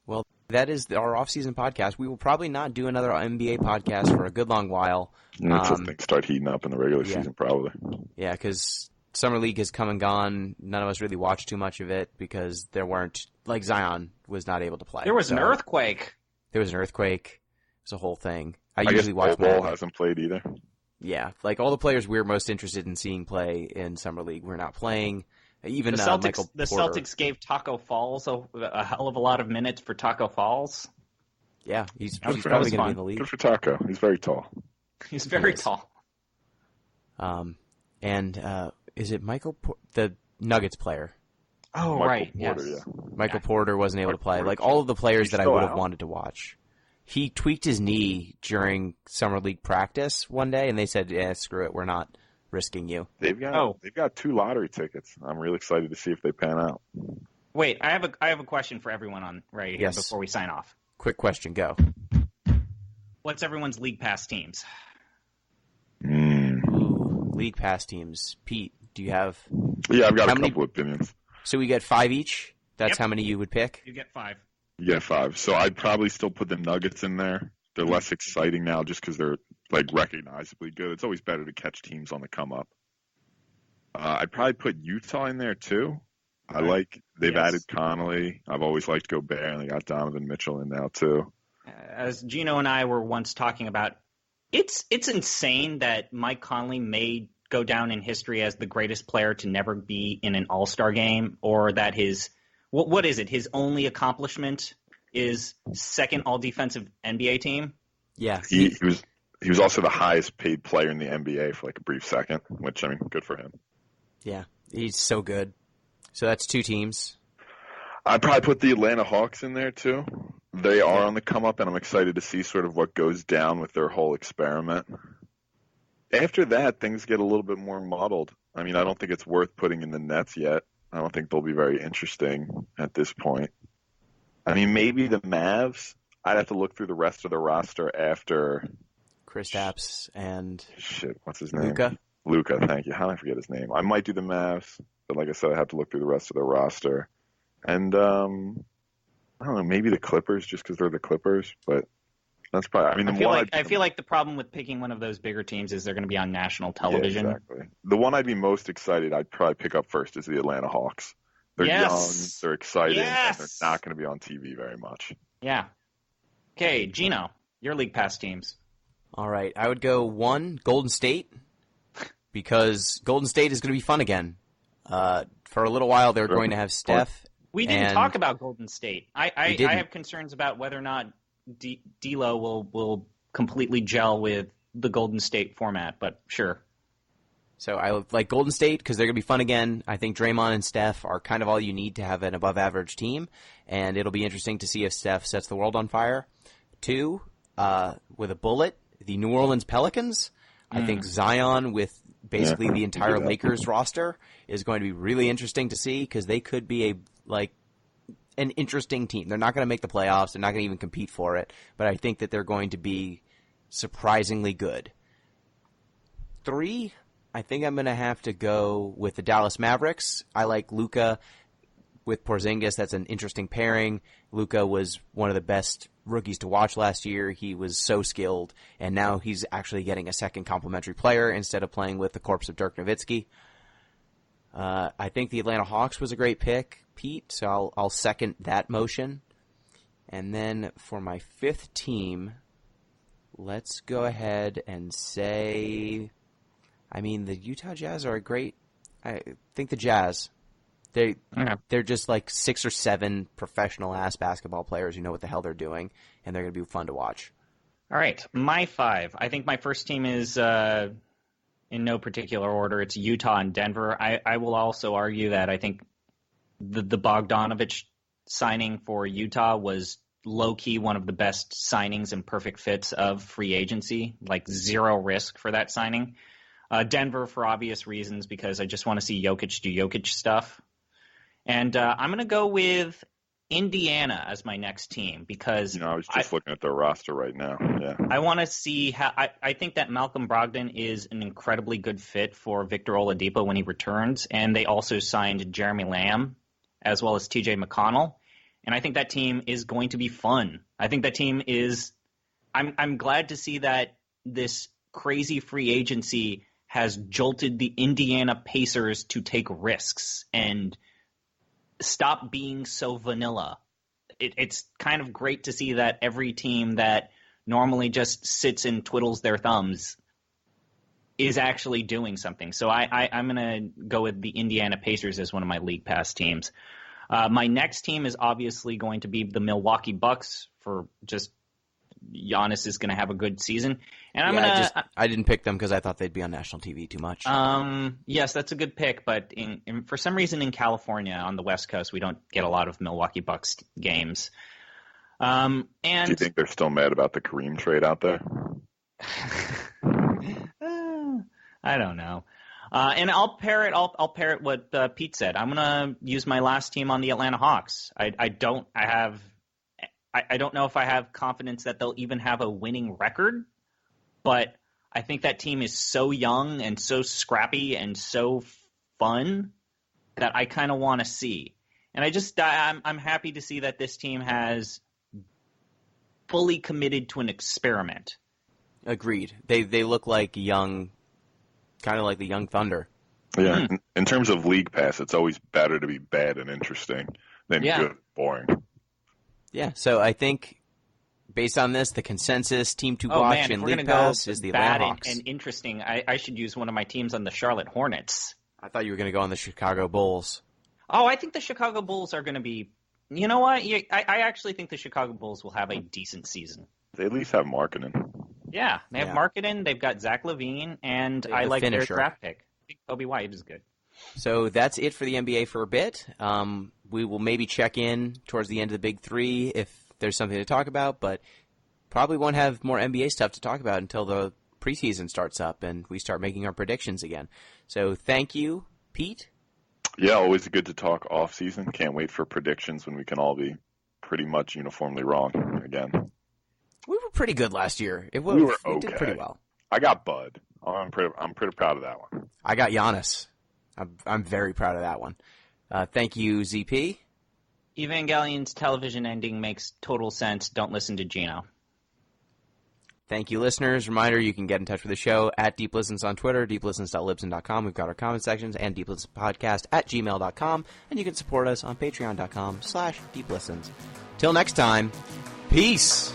Well, that is our off-season podcast. We will probably not do another NBA podcast for a good long while. Until things start heating up in the regular season, probably. Yeah, because Summer League has come and gone. None of us really watched too much of it because there weren't, like Zion was not able to play. There was an earthquake. There was an earthquake. It was a whole thing. I guess usually watch Ball hasn't played either. Yeah, like all the players we're most interested in seeing play in Summer League, we're not playing. Even the Celtics, Michael the Porter. Celtics gave Taco Falls a hell of a lot of minutes for Taco Falls. Yeah, he's probably going to be in the league. Good for Taco. He's very tall. He's very tall. Is it Michael the Nuggets player? Oh, Michael right. Porter, yes. yeah. Michael Porter wasn't able to play. Porter. Like all of the players that I still would have out? wanted to watch. He tweaked his knee during Summer League practice one day, and they said, "Yeah, screw it, we're not risking you." They've got 2 lottery tickets. I'm really excited to see if they pan out. Wait, I have a question for everyone on right here Yes. before we sign off. Quick question, go. What's everyone's league pass teams? Ooh, league pass teams. Pete, do you have? Yeah, I've got a couple opinions. So we get 5 each? That's Yep. how many you would pick? You get 5. You get 5. So I'd probably still put the Nuggets in there. They're less exciting now just because they're like recognizably good. It's always better to catch teams on the come up. I'd probably put Utah in there too. They've added Connolly. I've always liked Gobert, and they got Donovan Mitchell in now too. As Gino and I were once talking about, it's insane that Mike Conley may go down in history as the greatest player to never be in an All-Star game, or that his only accomplishment is second all-defensive NBA team. Yeah. He was also the highest paid player in the NBA for like a brief second, which, I mean, good for him. Yeah, he's so good. So that's 2 teams. I'd probably put the Atlanta Hawks in there too. They are on the come up, and I'm excited to see sort of what goes down with their whole experiment. After that, things get a little bit more muddled. I mean, I don't think it's worth putting in the Nets yet. I don't think they'll be very interesting at this point. I mean, maybe the Mavs. I'd have to look through the rest of the roster after Kristaps and what's his name? Luka, thank you. How did I forget his name? I might do the Mavs, but like I said, I have to look through the rest of the roster. And I don't know, maybe the Clippers, just because they're the Clippers. But that's probably. I mean, I feel like the problem with picking one of those bigger teams is they're going to be on national television. Yeah, exactly. The one I'd be most excited, I'd probably pick up first, is the Atlanta Hawks. They're young, they're exciting, and they're not going to be on TV very much. Yeah. Okay, Gino, your league pass teams. All right, I would go 1, Golden State, because Golden State is going to be fun again. For a little while, they're going to have Steph. We didn't talk about Golden State. I have concerns about whether or not D'Lo will completely gel with the Golden State format, but sure. So I like Golden State because they're going to be fun again. I think Draymond and Steph are kind of all you need to have an above-average team, and it'll be interesting to see if Steph sets the world on fire. 2, with a bullet, the New Orleans Pelicans. I think Zion with basically the entire Lakers roster is going to be really interesting to see because they could be an interesting team. They're not going to make the playoffs. They're not going to even compete for it, but I think that they're going to be surprisingly good. 3, I think I'm going to have to go with the Dallas Mavericks. I like Luka with Porzingis. That's an interesting pairing. Luka was one of the best rookies to watch last year. He was so skilled, and now he's actually getting a second complimentary player instead of playing with the corpse of Dirk Nowitzki. I think the Atlanta Hawks was a great pick, Pete, so I'll second that motion. And then for my 5th team, let's go ahead and say, I mean, the Utah Jazz are a great, I think the Jazz, they're just like 6 or 7 professional-ass basketball players who know what the hell they're doing, and they're going to be fun to watch. All right, my 5. I think my first team is, in no particular order, it's Utah and Denver. I will also argue that I think the Bogdanovich signing for Utah was low-key one of the best signings and perfect fits of free agency, like 0 risk for that signing. Denver for obvious reasons, because I just want to see Jokic do Jokic stuff. And I'm going to go with Indiana as my next team because I was just looking at their roster right now. Yeah, I want to see how. I think that Malcolm Brogdon is an incredibly good fit for Victor Oladipo when he returns, and they also signed Jeremy Lamb as well as T.J. McConnell, and I think that team is going to be fun. I think that team is. I'm glad to see that this crazy free agency has jolted the Indiana Pacers to take risks and stop being so vanilla. It's kind of great to see that every team that normally just sits and twiddles their thumbs is actually doing something. So I'm going to go with the Indiana Pacers as one of my league pass teams. My next team is obviously going to be the Milwaukee Bucks for just Giannis is going to have a good season. And I didn't pick them because I thought they'd be on national TV too much. Yes, that's a good pick, but for some reason in California on the West Coast, we don't get a lot of Milwaukee Bucks games. And do you think they're still mad about the Kareem trade out there? I don't know. And I'll parrot what Pete said. I'm going to use my last team on the Atlanta Hawks. I have I don't know if I have confidence that they'll even have a winning record, but I think that team is so young and so scrappy and so fun that I kind of want to see. And I'm happy to see that this team has fully committed to an experiment. Agreed. They look like young, kind of like the young Thunder. Yeah, in terms of league pass, it's always better to be bad and interesting than good boring. Yeah, so I think based on this, the consensus team to watch in league pass is the Atlanta Hawks. And interesting, I should use one of my teams on the Charlotte Hornets. I thought you were going to go on the Chicago Bulls. Oh, I think the Chicago Bulls are going to be... You know what? I actually think the Chicago Bulls will have a decent season. They at least have Markkanen. Yeah, they have Markkanen, they've got Zach LaVine, and I like their draft pick. I think Kobe White is good. So that's it for the NBA for a bit. We will maybe check in towards the end of the Big Three if there's something to talk about, but probably won't have more NBA stuff to talk about until the preseason starts up and we start making our predictions again. So thank you, Pete. Yeah, always good to talk off season. Can't wait for predictions when we can all be pretty much uniformly wrong again. We were pretty good last year. We did pretty well. I got Bud. I'm pretty proud of that one. I got Giannis. I'm very proud of that one. Thank you, ZP. Evangelion's television ending makes total sense. Don't listen to Gino. Thank you, listeners. Reminder, you can get in touch with the show at Deep Listens on Twitter, deeplistens.libsyn.com. We've got our comment sections and deeplistenspodcast at gmail.com. And you can support us on patreon.com/deeplistens. Till next time, peace.